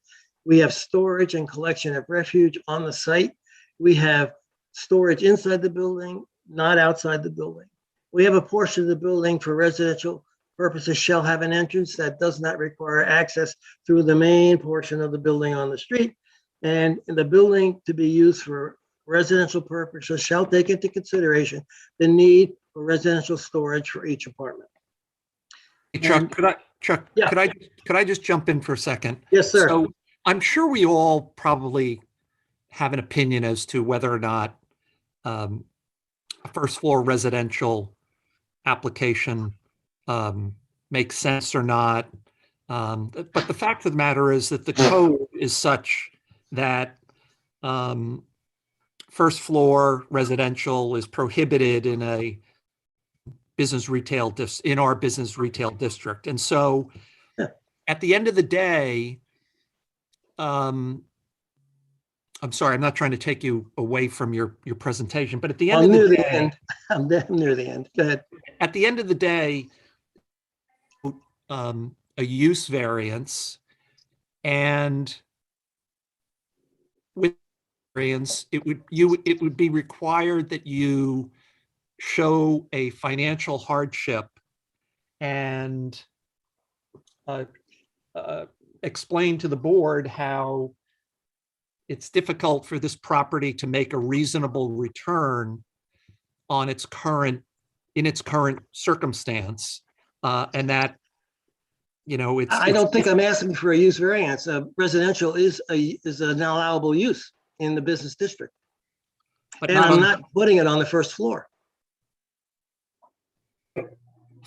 R: We have storage and collection of refuge on the site. We have storage inside the building, not outside the building. We have a portion of the building for residential purposes shall have an entrance that does not require access through the main portion of the building on the street. And the building to be used for residential purposes shall take into consideration the need for residential storage for each apartment.
B: Hey, Chuck, could I just jump in for a second?
R: Yes, sir.
B: So I'm sure we all probably have an opinion as to whether or not a first floor residential application makes sense or not. But the fact of the matter is that the code is such that first floor residential is prohibited in a in our business retail district. And so at the end of the day, I'm sorry, I'm not trying to take you away from your presentation, but at the end of the day,
R: I'm near the end. Go ahead.
B: At the end of the day, a use variance, and with variance, it would be required that you show a financial hardship and explain to the board how it's difficult for this property to make a reasonable return on its current circumstance, and that
R: I don't think I'm asking for a use variance. Residential is an allowable use in the business district, and I'm not putting it on the first floor.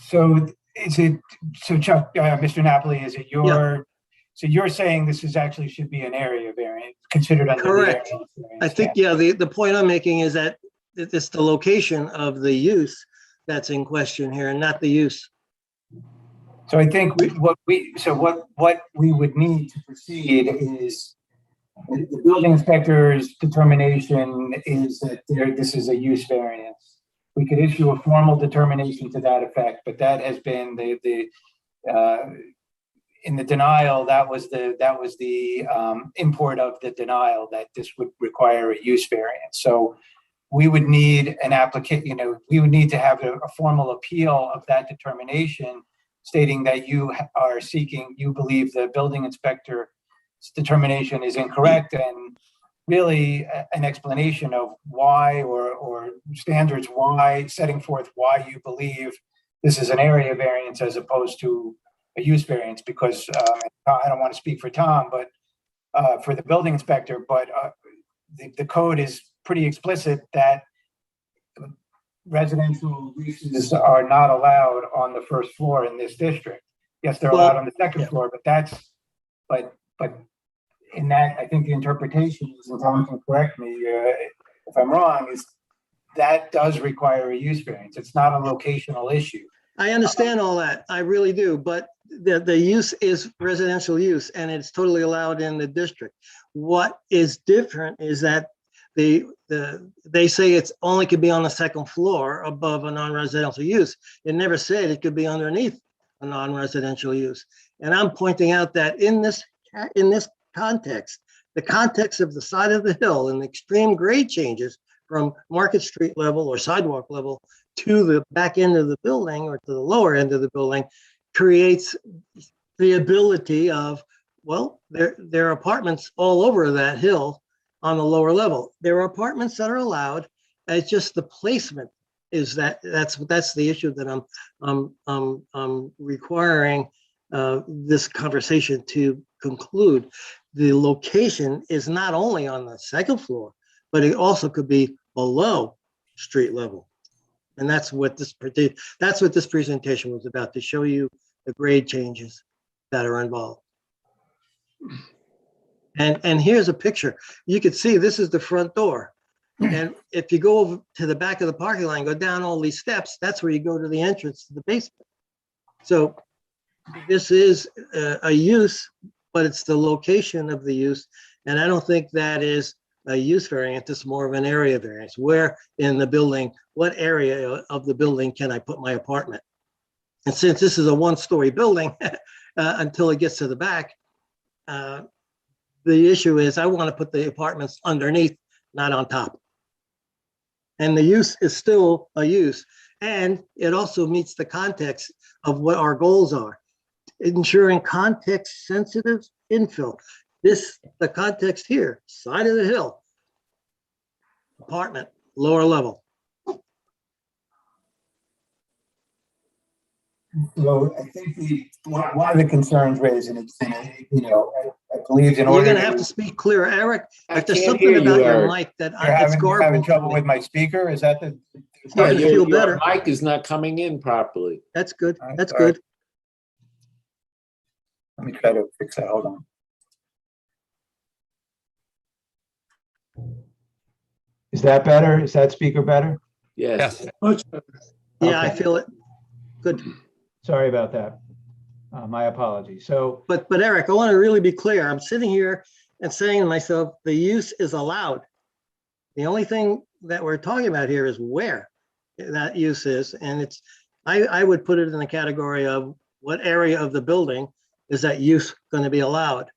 F: So is it, so Chuck, Mr. Napoli, is it your, so you're saying this is actually should be an area variance considered under
R: Correct.
F: the area variance?
R: I think, the point I'm making is that it's the location of the use that's in question here and not the use.
F: So I think what we would need to proceed is the building inspector's determination is that this is a use variance. We could issue a formal determination to that effect, but that has been in the denial, that was the import of the denial, that this would require a use variance. So we would need an application, we would need to have a formal appeal of that determination stating that you believe the building inspector's determination is incorrect, and really an explanation of why, or standards why, setting forth why you believe this is an area variance as opposed to a use variance, because I don't want to speak for Tom, but for the building inspector, but the code is pretty explicit that residential uses are not allowed on the first floor in this district. Yes, they're allowed on the second floor, but in that, I think the interpretation is, and Tom can correct me if I'm wrong, is that does require a use variance. It's not a locational issue.
R: I understand all that. I really do. But the use is residential use and it's totally allowed in the district. What is different is that they say it's only could be on the second floor above a non-residential use. It never said it could be underneath a non-residential use. And I'm pointing out that in this context, the context of the side of the hill and the extreme grade changes from Market Street level or sidewalk level to the back end of the building or to the lower end of the building creates the ability of, well, there are apartments all over that hill on the lower level. There are apartments that are allowed. It's just the placement is that's the issue that I'm requiring this conversation to conclude. The location is not only on the second floor, but it also could be below street level. And that's what this presentation was about, to show you the grade changes that are involved. And here's a picture. You could see this is the front door. And if you go over to the back of the parking lot and go down all these steps, that's where you go to the entrance to the basement. So this is a use, but it's the location of the use. And I don't think that is a use variance. It's more of an area variance. Where in the building, what area of the building can I put my apartment? And since this is a one-story building, until it gets to the back, the issue is I want to put the apartments underneath, not on top. And the use is still a use. And it also meets the context of what our goals are. Ensuring context-sensitive infill. The context here, side of the hill, apartment, lower level.
F: So I think one of the concerns raised, and it's, I believe in order.
R: You're going to have to speak clear, Eric. If there's
G: can't
R: something
G: hear
R: about
G: you,
R: your
G: Eric.
R: mic that
F: You're
R: it's
F: having
R: garbled.
F: trouble with my speaker? Is that the?
R: Yeah,
G: Yeah,
R: feel
G: your
R: better.
G: mic is not coming in properly.
R: That's good.
F: All right,
R: That's
F: sorry.
R: good.
F: Let me try to fix that. Hold on. Is that better? Is that speaker better?
G: Yes.
C: Much better.
R: Yeah, I
F: Okay.
R: feel it. Good.
F: Sorry about that. My apologies. So,
R: But Eric, I want to really be clear. I'm sitting here and saying to myself, the use is allowed. The only thing that we're talking about here is where that use is. And I would put it in the category of what area of the building is that use going to be allowed?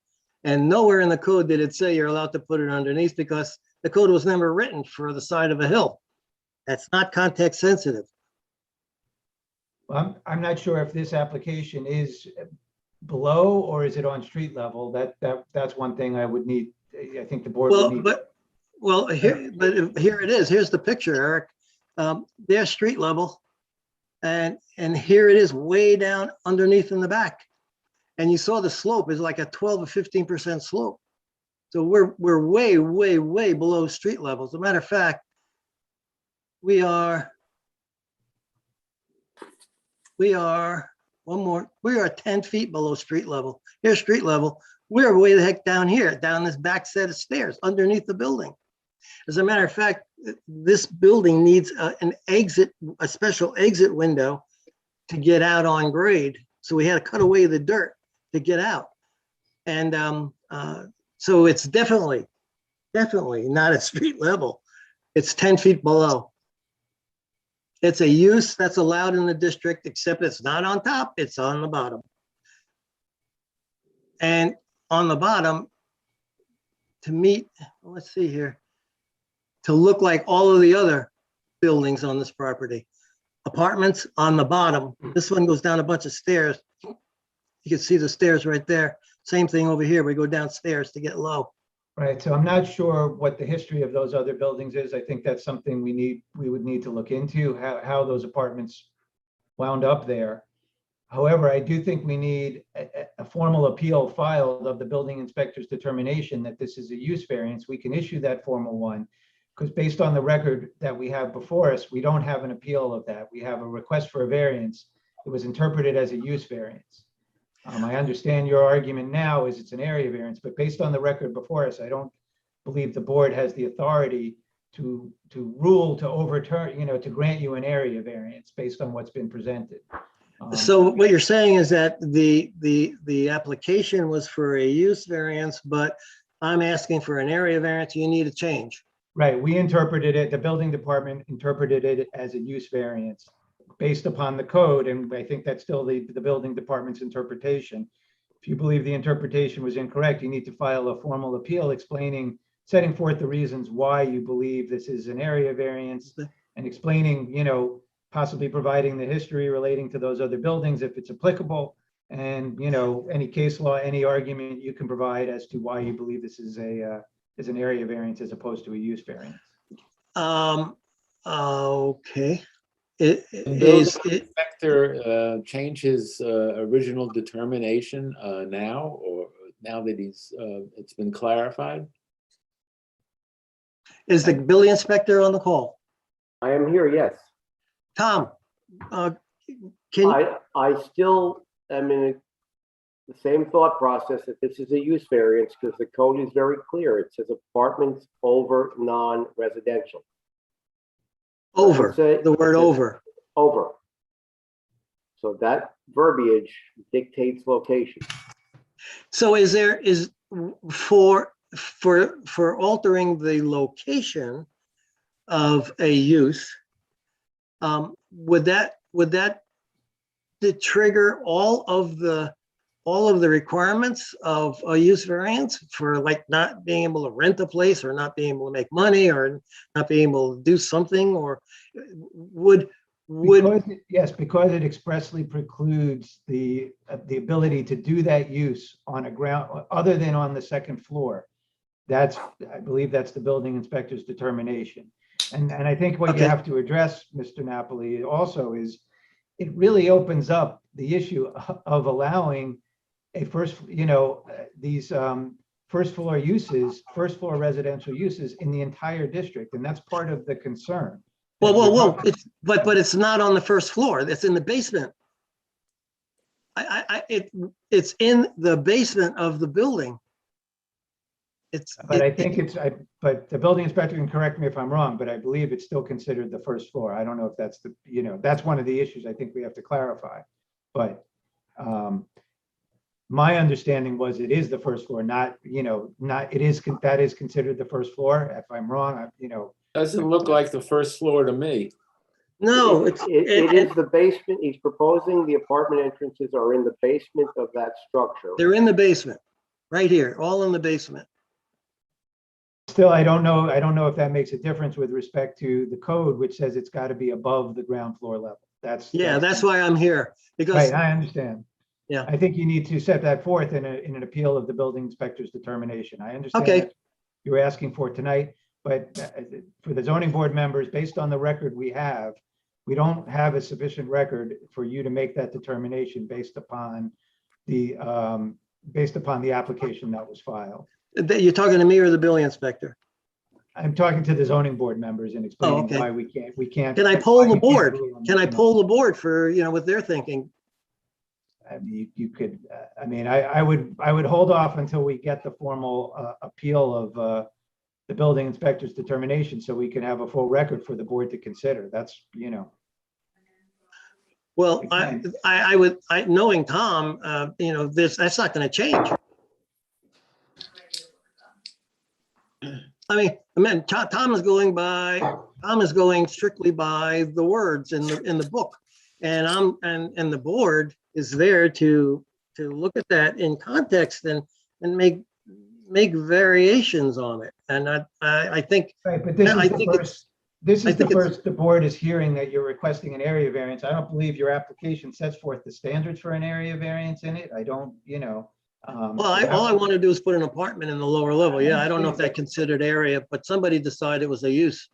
R: And nowhere in the code did it say you're allowed to put it underneath, because the code was never written for the side of a hill. That's not context sensitive.
F: I'm not sure if this application is below or is it on street level. That's one thing I would need. I think the board would need.
R: Here it is. Here's the picture, Eric. There's street level. And here it is way down underneath in the back. And you saw the slope is like a 12 or 15% slope. So we're way, way, way below street level. As a matter of fact, we are 10 feet below street level. Here's street level. We're way the heck down here, down this back set of stairs underneath the building. As a matter of fact, this building needs a special exit window to get out on grade So we had to cut away the dirt to get out. And so it's definitely not at street level. It's 10 feet below. It's a use that's allowed in the district, except it's not on top, it's on the bottom. And on the bottom, to meet, let's see here, to look like all of the other buildings on this property. Apartments on the bottom. This one goes down a bunch of stairs. You can see the stairs right there. Same thing over here. We go downstairs to get low.
F: Right, so I'm not sure what the history of those other buildings is. I think that's something we would need to look into, how those apartments wound up there. However, I do think we need a formal appeal filed of the building inspector's determination that this is a use variance. We can issue that formal one, because based on the record that we have before us, we don't have an appeal of that. We have a request for a variance. It was interpreted as a use variance. I understand your argument now is it's an area variance, but based on the record before us, I don't believe the board has the authority to rule, to overturn, to grant you an area variance based on what's been presented.
R: So what you're saying is that the application was for a use variance, but I'm asking for an area variance. You need a change.
F: Right, we interpreted it, the building department interpreted it as a use variance based upon the code, and I think that's still the building department's interpretation. If you believe the interpretation was incorrect, you need to file a formal appeal explaining, setting forth the reasons why you believe this is an area variance and explaining, possibly providing the history relating to those other buildings if it's applicable, and any case law, any argument you can provide as to why you believe this is an area variance as opposed to a use variance.
R: Okay.
G: Building inspector change his original determination now, or now that it's been clarified?
R: Is the building inspector on the call?
I: I am here, yes.
R: Tom,
I: I still am in the same thought process that this is a use variance because the code is very clear. It says apartments over non-residential.
R: Over, the word over.
I: Over. So that verbiage dictates location.
R: So for altering the location of a use, would that trigger all of the requirements of a use variance for like not being able to rent a place or not being able to make money or not being able to do something, or
F: because it expressly precludes the ability to do that use on a ground other than on the second floor. I believe that's the building inspector's determination. And I think what you have to address, Mr. Napoli, also is it really opens up the issue of allowing a these first floor residential uses in the entire district. And that's part of the concern.
R: Well, but it's not on the first floor. It's in the basement. It's in the basement of the building.
F: But the building inspector can correct me if I'm wrong, but I believe it's still considered the first floor. I don't know if that's that's one of the issues I think we have to clarify. But my understanding was it is the first floor, that is considered the first floor. If I'm wrong,
G: Doesn't look like the first floor to me.
R: No,
I: it is the basement. He's proposing the apartment entrances are in the basement of that structure.
R: They're in the basement, right here, all in the basement.
F: Still, I don't know if that makes a difference with respect to the code, which says it's got to be above the ground floor level. That's
R: why I'm here, because
F: right, I understand.
R: Yeah,
F: I think you need to set that forth in an appeal of the building inspector's determination. I understand
R: okay.
F: What you're asking for tonight, but for the zoning board members, based on the record we don't have a sufficient record for you to make that determination based upon the application that was filed.
R: You're talking to me or the building inspector?
F: I'm talking to the zoning board members and explaining why we can't.
R: Can I poll the board? Can I poll the board for, what they're thinking?
F: I mean, you could, I would hold off until we get the formal appeal of the building inspector's determination so we can have a full record for the board to consider. That's,
R: Well, knowing Tom, that's not going to change. I mean, Tom is going strictly by the words in the book. And the board is there to look at that in context and make variations on it. And I think.
F: Right, but this is the first the board is hearing that you're requesting an area variance. I don't believe your application sets forth the standards for an area variance in it. I don't,
R: Well, all I want to do is put an apartment in the lower level. Yeah, I don't know if that considered area, but somebody decided it was a use,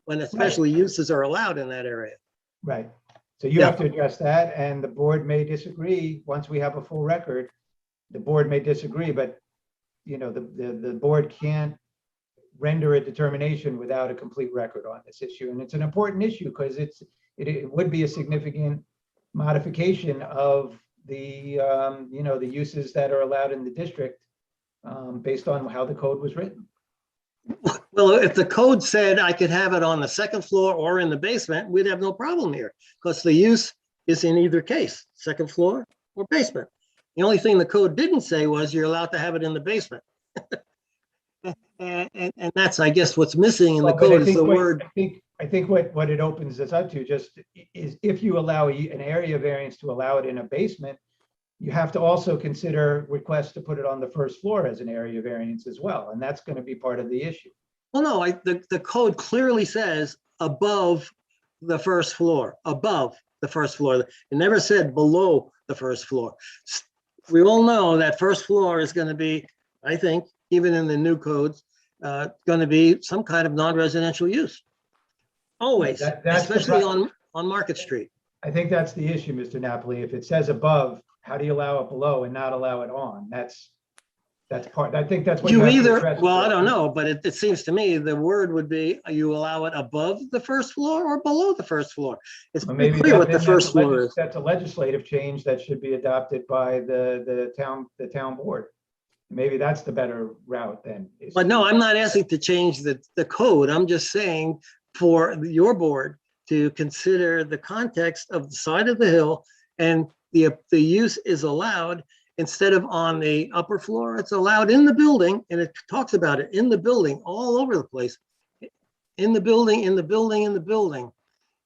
R: when especially uses are allowed in that area.
F: Right. So you have to address that, and the board may disagree. Once we have a full record, the board may disagree, but the board can't render a determination without a complete record on this issue. And it's an important issue because it would be a significant modification of the the uses that are allowed in the district based on how the code was written.
R: Well, if the code said I could have it on the second floor or in the basement, we'd have no problem here because the use is in either case, second floor or basement. The only thing the code didn't say was you're allowed to have it in the basement. and that's, I guess, what's missing in the code is the word.
F: I think what it opens this up to just is if you allow an area variance to allow it in a basement, you have to also consider requests to put it on the first floor as an area variance as well. And that's going to be part of the issue.
R: Well, no, the code clearly says above the first floor, above the first floor. It never said below the first floor. We all know that first floor is going to be, I think, even in the new codes, going to be some kind of non-residential use. Always, especially on Market Street.
F: I think that's the issue, Mr. Napoli. If it says above, how do you allow it below and not allow it on? That's part. I think that's what
R: you either. Well, I don't know, but it seems to me the word would be you allow it above the first floor or below the first floor. It's pretty clear what the first floor is.
F: That's a legislative change that should be adopted by the town board. Maybe that's the better route then.
R: But no, I'm not asking to change the code. I'm just saying for your board to consider the context of the side of the hill, and the use is allowed instead of on the upper floor. It's allowed in the building, and it talks about it in the building all over the place. In the building, in the building, in the building,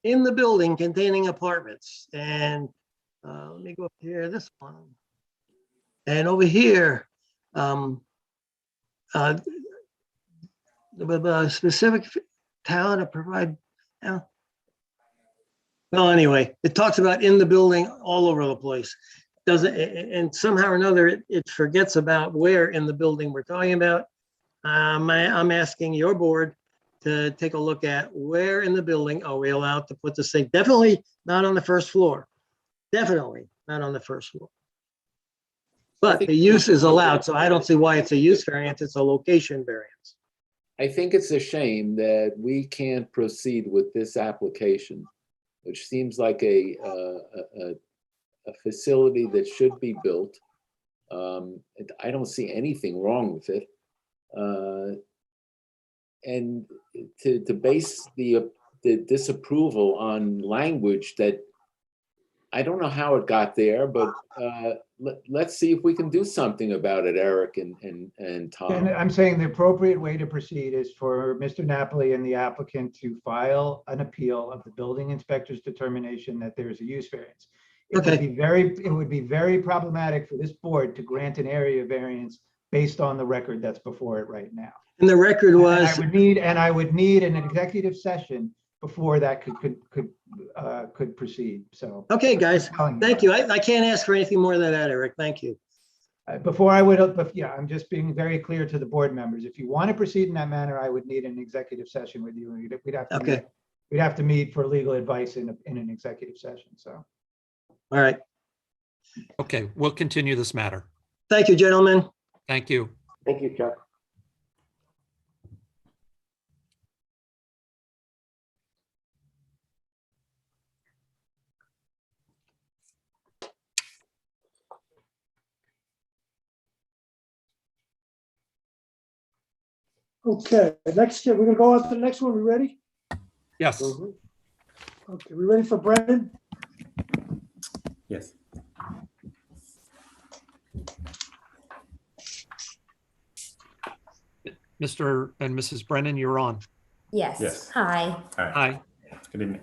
R: in the building containing apartments. And let me go up here, this one. And over here, the specific town to provide. Well, anyway, it talks about in the building all over the place. Doesn't, and somehow or another, it forgets about where in the building we're talking about. I'm asking your board to take a look at where in the building are we allowed to put this thing. Definitely not on the first floor. Definitely not on the first floor. But the use is allowed, so I don't see why it's a use variance. It's a location variance.
G: I think it's a shame that we can't proceed with this application, which seems like a facility that should be built. I don't see anything wrong with it. And to base the disapproval on language that I don't know how it got there, but let's see if we can do something about it, Eric and Tom.
F: And I'm saying the appropriate way to proceed is for Mr. Napoli and the applicant to file an appeal of the building inspector's determination that there's a use variance. It would be very problematic for this board to grant an area variance based on the record that's before it right now.
R: And the record was.
F: I would need an executive session before that could proceed. So.
R: Okay, guys, thank you. I can't ask for anything more than that, Eric. Thank you.
F: Before I would, but yeah, I'm just being very clear to the board members. If you want to proceed in that manner, I would need an executive session with you. We'd have to meet for legal advice in an executive session. So.
R: All right.
B: Okay, we'll continue this matter.
R: Thank you, gentlemen.
B: Thank you.
I: Thank you, Chuck.
C: Okay, next, we're gonna go on to the next one. We ready?
B: Yes.
C: Okay, we ready for Brendan?
S: Yes.
B: Mr. and Mrs. Brennan, you're on.
S: Yes.
T: Yes. Hi.
S: Hi.
B: Hi.
S: Good evening.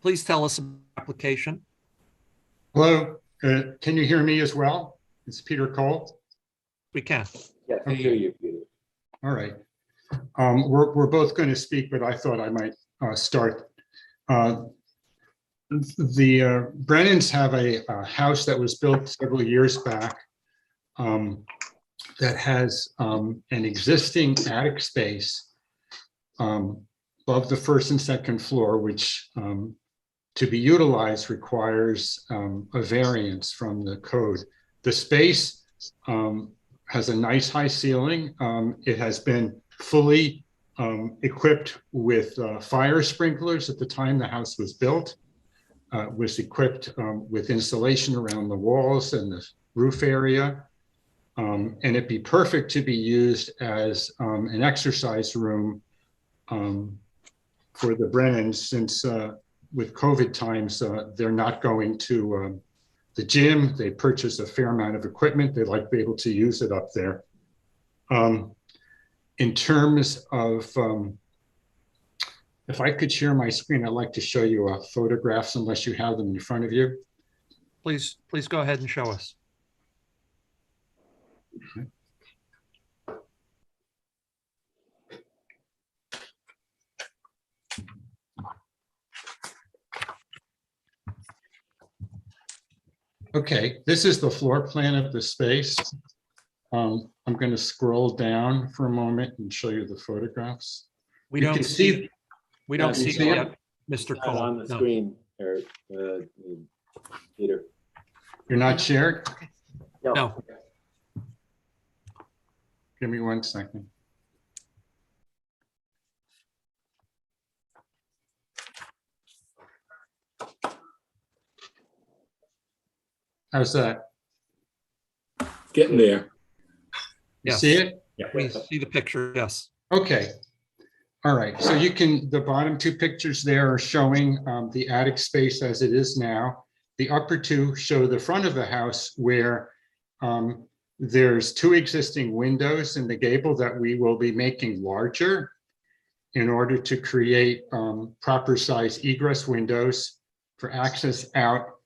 B: Please tell us about the application.
U: Hello, can you hear me as well? It's Peter Cole.
B: We can.
G: Yes, I hear you, Peter.
U: All right. We're both going to speak, but I thought I might start. The Brennans have a house that was built several years back that has an existing attic space above the first and second floor, which to be utilized requires a variance from the code. The space has a nice high ceiling. It has been fully equipped with fire sprinklers at the time the house was built. Was equipped with insulation around the walls and the roof area. And it'd be perfect to be used as an exercise room for the Brennans, since with COVID times, they're not going to the gym. They purchase a fair amount of equipment. They'd like to be able to use it up there. In terms of, if I could share my screen, I'd like to show you photographs, unless you have them in front of you.
B: Please go ahead and show us.
U: Okay. Okay, this is the floor plan of the space. I'm going to scroll down for a moment and show you the photographs.
B: We
U: You
B: don't
U: can
B: see. We don't
U: Can you
B: see
U: see
B: it
U: it?
B: yet, Mr.
G: Not
B: Cole.
G: on the
B: No.
G: screen, Eric, Peter.
U: You're not shared?
B: No.
U: Give me 1 second. How's that?
K: Getting there.
U: You
B: Yes.
U: see it?
B: We see the picture, yes.
U: Okay. All right. So you can, the bottom two pictures there are showing the attic space as it is now. The upper two show the front of the house, where there's 2 existing windows in the gable that we will be making larger in order to create proper size egress windows for access out,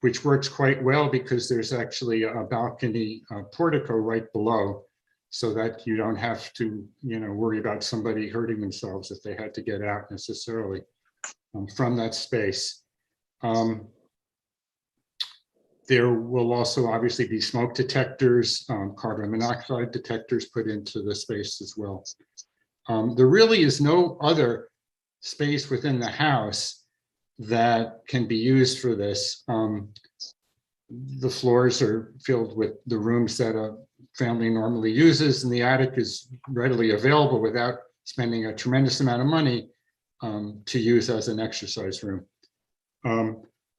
U: which works quite well because there's actually a balcony portico right below, so that you don't have to, worry about somebody hurting themselves if they had to get out necessarily from that space. There will also obviously be smoke detectors, carbon monoxide detectors put into the space as well. There really is no other space within the house that can be used for this. The floors are filled with the rooms that a family normally uses, and the attic is readily available without spending a tremendous amount of money to use as an exercise room.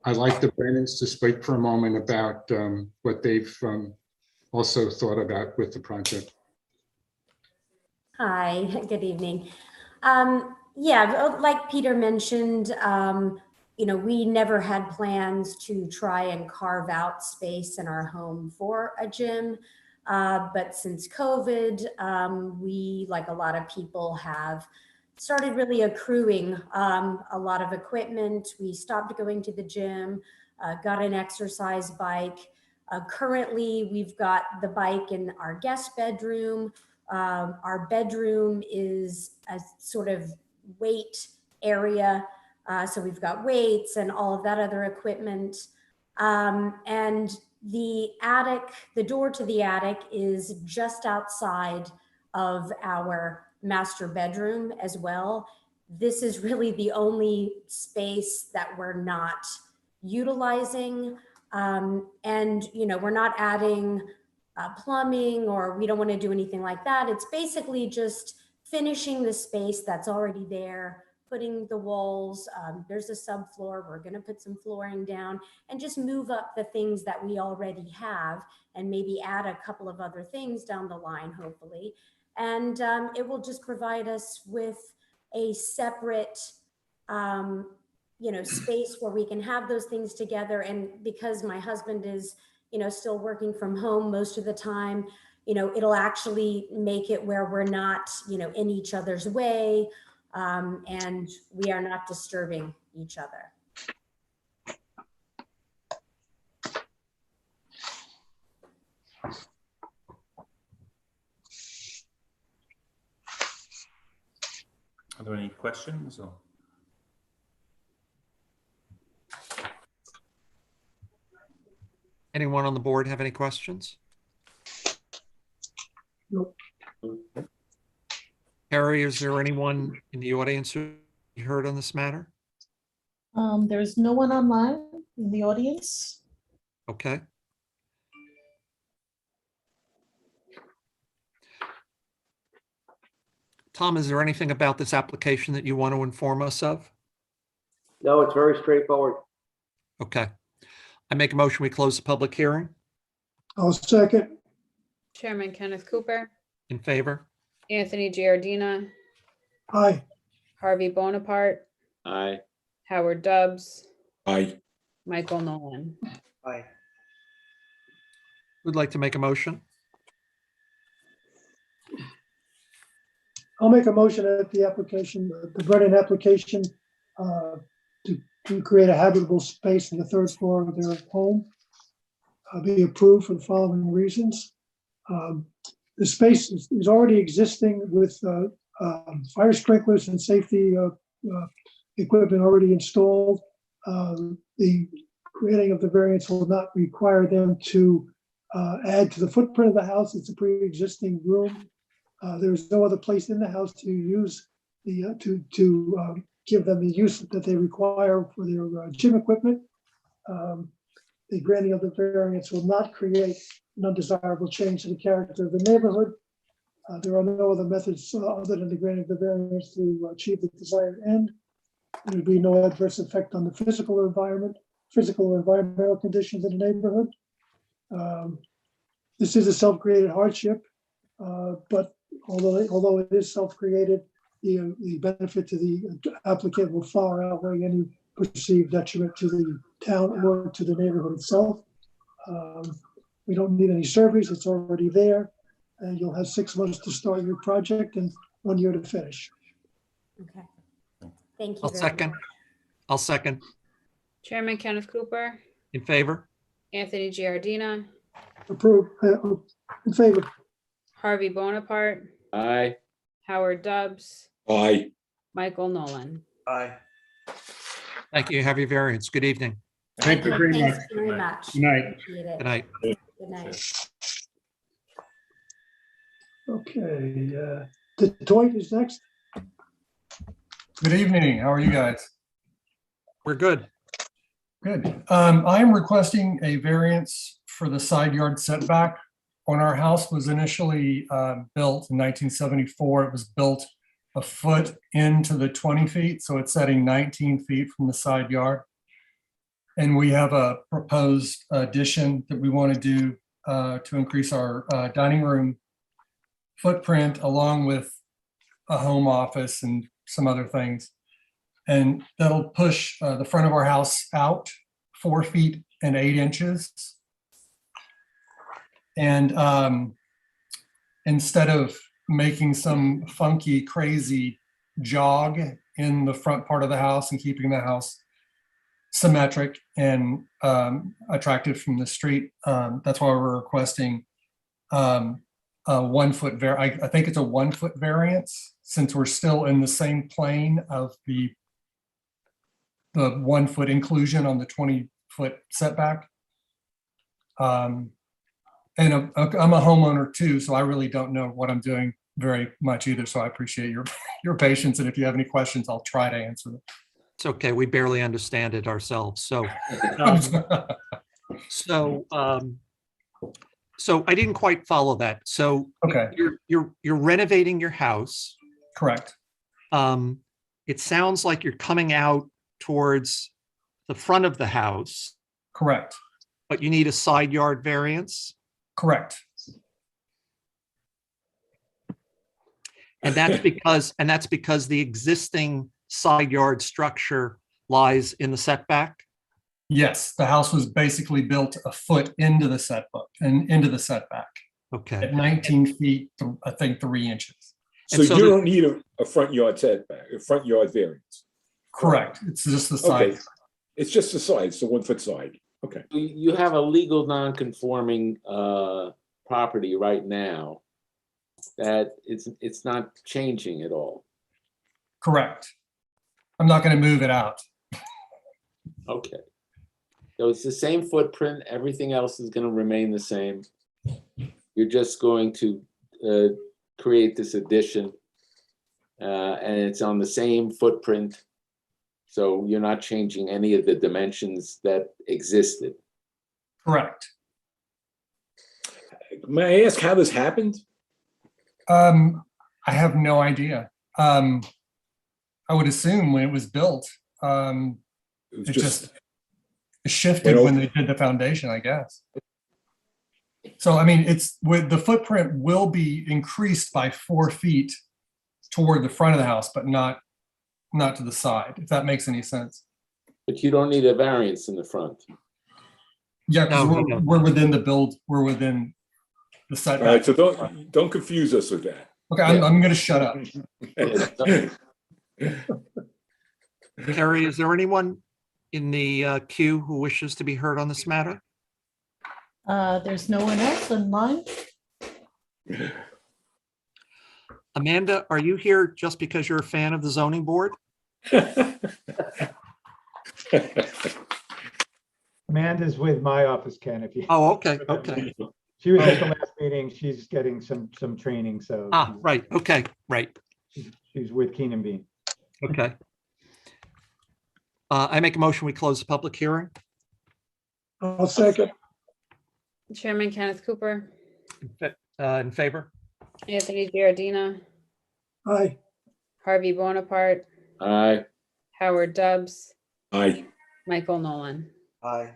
U: I'd like the Brennans to speak for a moment about what they've also thought about with the project.
T: Hi, good evening. Yeah, like Peter mentioned, we never had plans to try and carve out space in our home for a gym. But since COVID, we, like a lot of people, have started really accruing a lot of equipment. We stopped going to the gym, got an exercise bike. Currently, we've got the bike in our guest bedroom. Our bedroom is a sort of weight area. So we've got weights and all of that other equipment. And the attic, the door to the attic is just outside of our master bedroom as well. This is really the only space that we're not utilizing. And, we're not adding plumbing, or we don't want to do anything like that. It's basically just finishing the space that's already there, putting the walls, there's a subfloor, we're going to put some flooring down and just move up the things that we already have and maybe add a couple of other things down the line, hopefully. And it will just provide us with a separate, space where we can have those things together. And because my husband is, still working from home most of the time, it'll actually make it where we're not, in each other's way, and we are not disturbing each other.
S: Are there any questions or?
B: Anyone on the board have any questions?
C: Nope.
B: Harry, is there anyone in the audience who you heard on this matter?
A: There's no one online in the audience.
B: Okay. Tom, is there anything about this application that you want to inform us of?
I: No, it's very straightforward.
B: Okay. I make a motion, we close the public hearing.
C: I'll second.
D: Chairman Kenneth Cooper,
B: In favor?
D: Anthony Giardina,
C: Aye.
D: Harvey Bonaparte,
G: Aye.
D: Howard Dubs,
K: Aye.
D: Michael Nolan.
I: Aye.
B: Who'd like to make a motion?
C: I'll make a motion that the application, the Brennan application, to create a habitable space on the third floor of their home, be approved for the following reasons. The space is already existing with fire sprinklers and safety equipment already installed. The creating of the variance will not require them to add to the footprint of the house. It's a pre-existing room. There's no other place in the house to use the to give them the use that they require for their gym equipment. The granting of the variance will not create an undesirable change to the character of the neighborhood. There are no other methods other than the granting of the variance to achieve the desired end. There would be no adverse effect on the physical or environmental conditions in the neighborhood. This is a self-created hardship, but although it is self-created, the benefit to the applicant will far outweigh any perceived detriment to the town or to the neighborhood itself. We don't need any surveys, it's already there. And you'll have 6 months to start your project and 1 year to finish.
T: Okay. Thank you.
B: I'll
T: very
B: second.
T: much.
B: I'll second.
D: Chairman Kenneth Cooper,
B: In favor?
D: Anthony Giardina,
C: Approved, in favor.
D: Harvey Bonaparte,
G: Aye.
D: Howard Dubs,
K: Aye.
D: Michael Nolan.
I: Aye.
B: Thank you. Have your variance. Good evening.
Q: Thank you very much.
T: Thanks very much.
Q: Good night.
T: Appreciate it.
B: Good night.
T: Good night.
C: Okay, Detroit is next.
V: Good evening. How are you guys?
B: We're good.
V: Good. I am requesting a variance for the side yard setback. When our house was initially built in 1974, it was built a foot into the 20 feet, so it's setting 19 feet from the side yard. And we have a proposed addition that we want to do to increase our dining room footprint, along with a home office and some other things. And that'll push the front of our house out 4 feet and 8 inches. And instead of making some funky, crazy jog in the front part of the house and keeping the house symmetric and attractive from the street, that's why we're requesting a 1 foot I think it's a 1 foot variance, since we're still in the same plane of the 1 foot inclusion on the 20 foot setback. And I'm a homeowner too, so I really don't know what I'm doing very much either. So I appreciate your patience. And if you have any questions, I'll try to answer them.
B: It's okay. We barely understand it ourselves. So, so I didn't quite follow that. So
V: okay,
B: you're renovating your house.
V: Correct.
B: It sounds like you're coming out towards the front of the house.
V: Correct.
B: But you need a side yard variance.
V: Correct.
B: And that's because the existing side yard structure lies in the setback?
V: Yes, the house was basically built a foot into the setback and into the setback
B: Okay.
V: at 19 feet, I think 3 inches.
K: So you don't need a front yard setback, a front yard variance.
V: Correct. It's just the side.
K: Okay. It's just the side, it's the 1 foot side. Okay.
G: You have a legal non-conforming property right now that it's not changing at all.
V: Correct. I'm not going to move it out.
G: Okay. So it's the same footprint, everything else is going to remain the same. You're just going to create this addition and it's on the same footprint. So you're not changing any of the dimensions that existed.
V: Correct.
K: May I ask how this happened?
V: I have no idea. I would assume when it was built, it just shifted when they did the foundation, I guess. So, I mean, the footprint will be increased by 4 feet toward the front of the house, but not to the side, if that makes any sense.
G: But you don't need a variance in the front.
V: Yeah, because
B: No,
V: we're within the build, we're within the
K: All
V: setback.
K: right, so don't confuse us with that.
V: Okay, I'm going to shut up.
B: Carrie, is there anyone in the queue who wishes to be heard on this matter?
A: There's no one else in line.
B: Amanda, are you here just because you're a fan of the zoning board?
E: Amanda's with my office, Ken, if you.
B: Oh, okay, okay.
E: She was at the last meeting. She's getting some training, so.
B: Ah, right, okay, right.
E: She's with Keenan Bean.
B: Okay. I make a motion, we close the public hearing.
C: I'll second.
D: Chairman Kenneth Cooper,
B: In favor?
D: Anthony Giardina,
C: Aye.
D: Harvey Bonaparte,
G: Aye.
D: Howard Dubs,
K: Aye.
D: Michael Nolan.
R: Aye.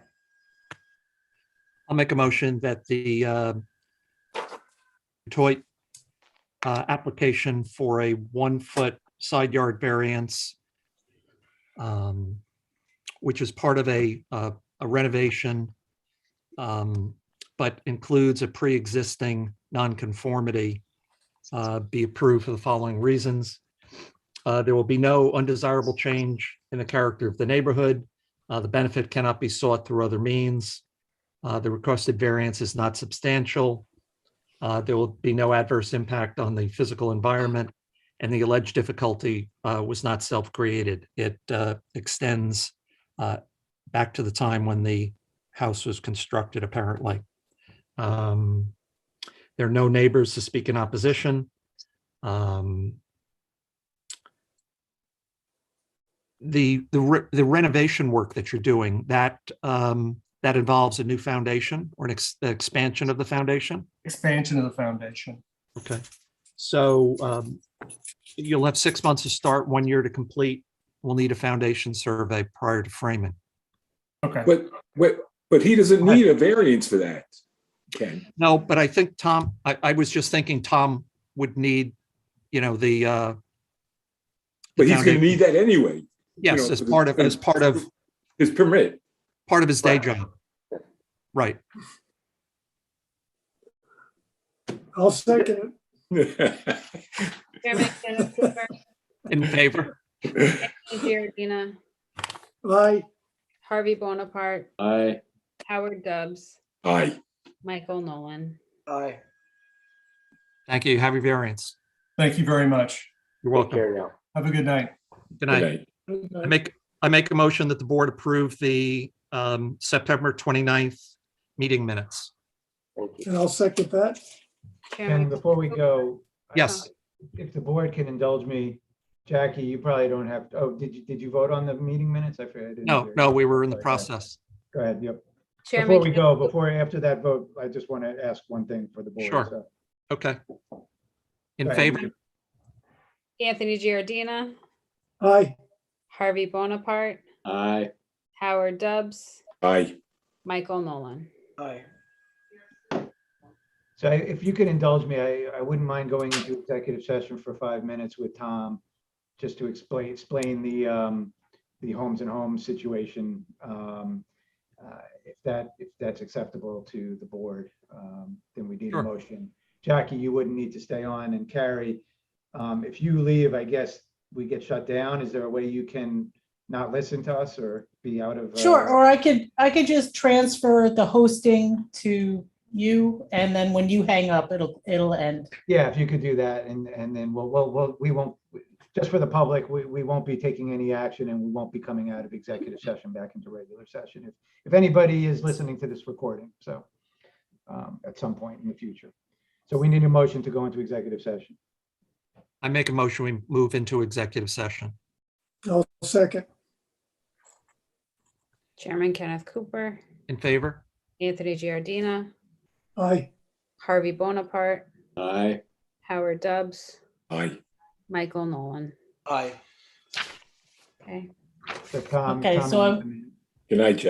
B: I'll make a motion that the Detroit application for a 1 foot side yard variance, which is part of a renovation, but includes a pre-existing nonconformity, be approved for the following reasons. There will be no undesirable change in the character of the neighborhood. The benefit cannot be sought through other means. The requested variance is not substantial. There will be no adverse impact on the physical environment, and the alleged difficulty was not self-created. It extends back to the time when the house was constructed, apparently. There are no neighbors to speak in opposition. The renovation work that you're doing, that involves a new foundation or an expansion of the foundation?
V: Expansion of the foundation.
B: Okay. So you'll have 6 months to start, 1 year to complete. We'll need a foundation survey prior to framing.
V: Okay.
K: But he doesn't need a variance for that, Ken.
B: No, but I think Tom, I was just thinking Tom would need, the
K: But he's going to need that anyway.
B: Yes, as part of
K: his permit.
B: Part of his day job. Right.
C: I'll second it.
D: Chairman Kenneth Cooper,
B: In favor?
D: Anthony Giardina,
C: Aye.
D: Harvey Bonaparte,
G: Aye.
D: Howard Dubs,
K: Aye.
D: Michael Nolan.
R: Aye.
B: Thank you. Have your variance.
V: Thank you very much.
B: You're
I: Take
B: welcome.
I: care now.
V: Have a good night.
B: Good night. I make a motion that the board approve the September 29th meeting minutes.
C: And I'll second that.
E: And before we go.
B: Yes.
E: If the board can indulge me, Jackie, you probably don't have, did you vote on the meeting minutes? I forget. I didn't hear.
B: No, we were in the
E: Okay.
B: process.
E: Go ahead, yep.
D: Chairman
E: After that vote, I just want to ask one thing for the board.
B: Sure.
E: so.
B: Okay. In
E: Go ahead.
B: favor?
D: Anthony Giardina,
C: Aye.
D: Harvey Bonaparte,
G: Aye.
D: Howard Dubs,
K: Aye.
D: Michael Nolan.
R: Aye.
E: So if you could indulge me, I wouldn't mind going into executive session for 5 minutes with Tom, just to explain the the homes and homes situation. If that's acceptable to the board, then we need a
B: Sure.
E: motion. Jackie, you wouldn't need to stay on, and Carrie, if you leave, I guess we get shut down. Is there a way you can not listen to us or be out of?
A: Sure, or I could just transfer the hosting to you, and then when you hang up, it'll end.
E: Yeah, if you could do that, and then we won't, just for the public, we won't be taking any action, and we won't be coming out of executive session back into regular session. If anybody is listening to this recording, so at some point in the future. So we need a motion to go into executive session.
B: I make a motion, we move into executive session.
C: I'll second.
D: Chairman Kenneth Cooper,
B: In favor?
D: Anthony Giardina,
C: Aye.
D: Harvey Bonaparte,
G: Aye.
D: Howard Dubs,
K: Aye.
D: Michael Nolan.
P: Aye.
D: Okay.
E: So Tom-
A: Okay,
E: Tom
A: so
E: and-
K: Good night, Jack.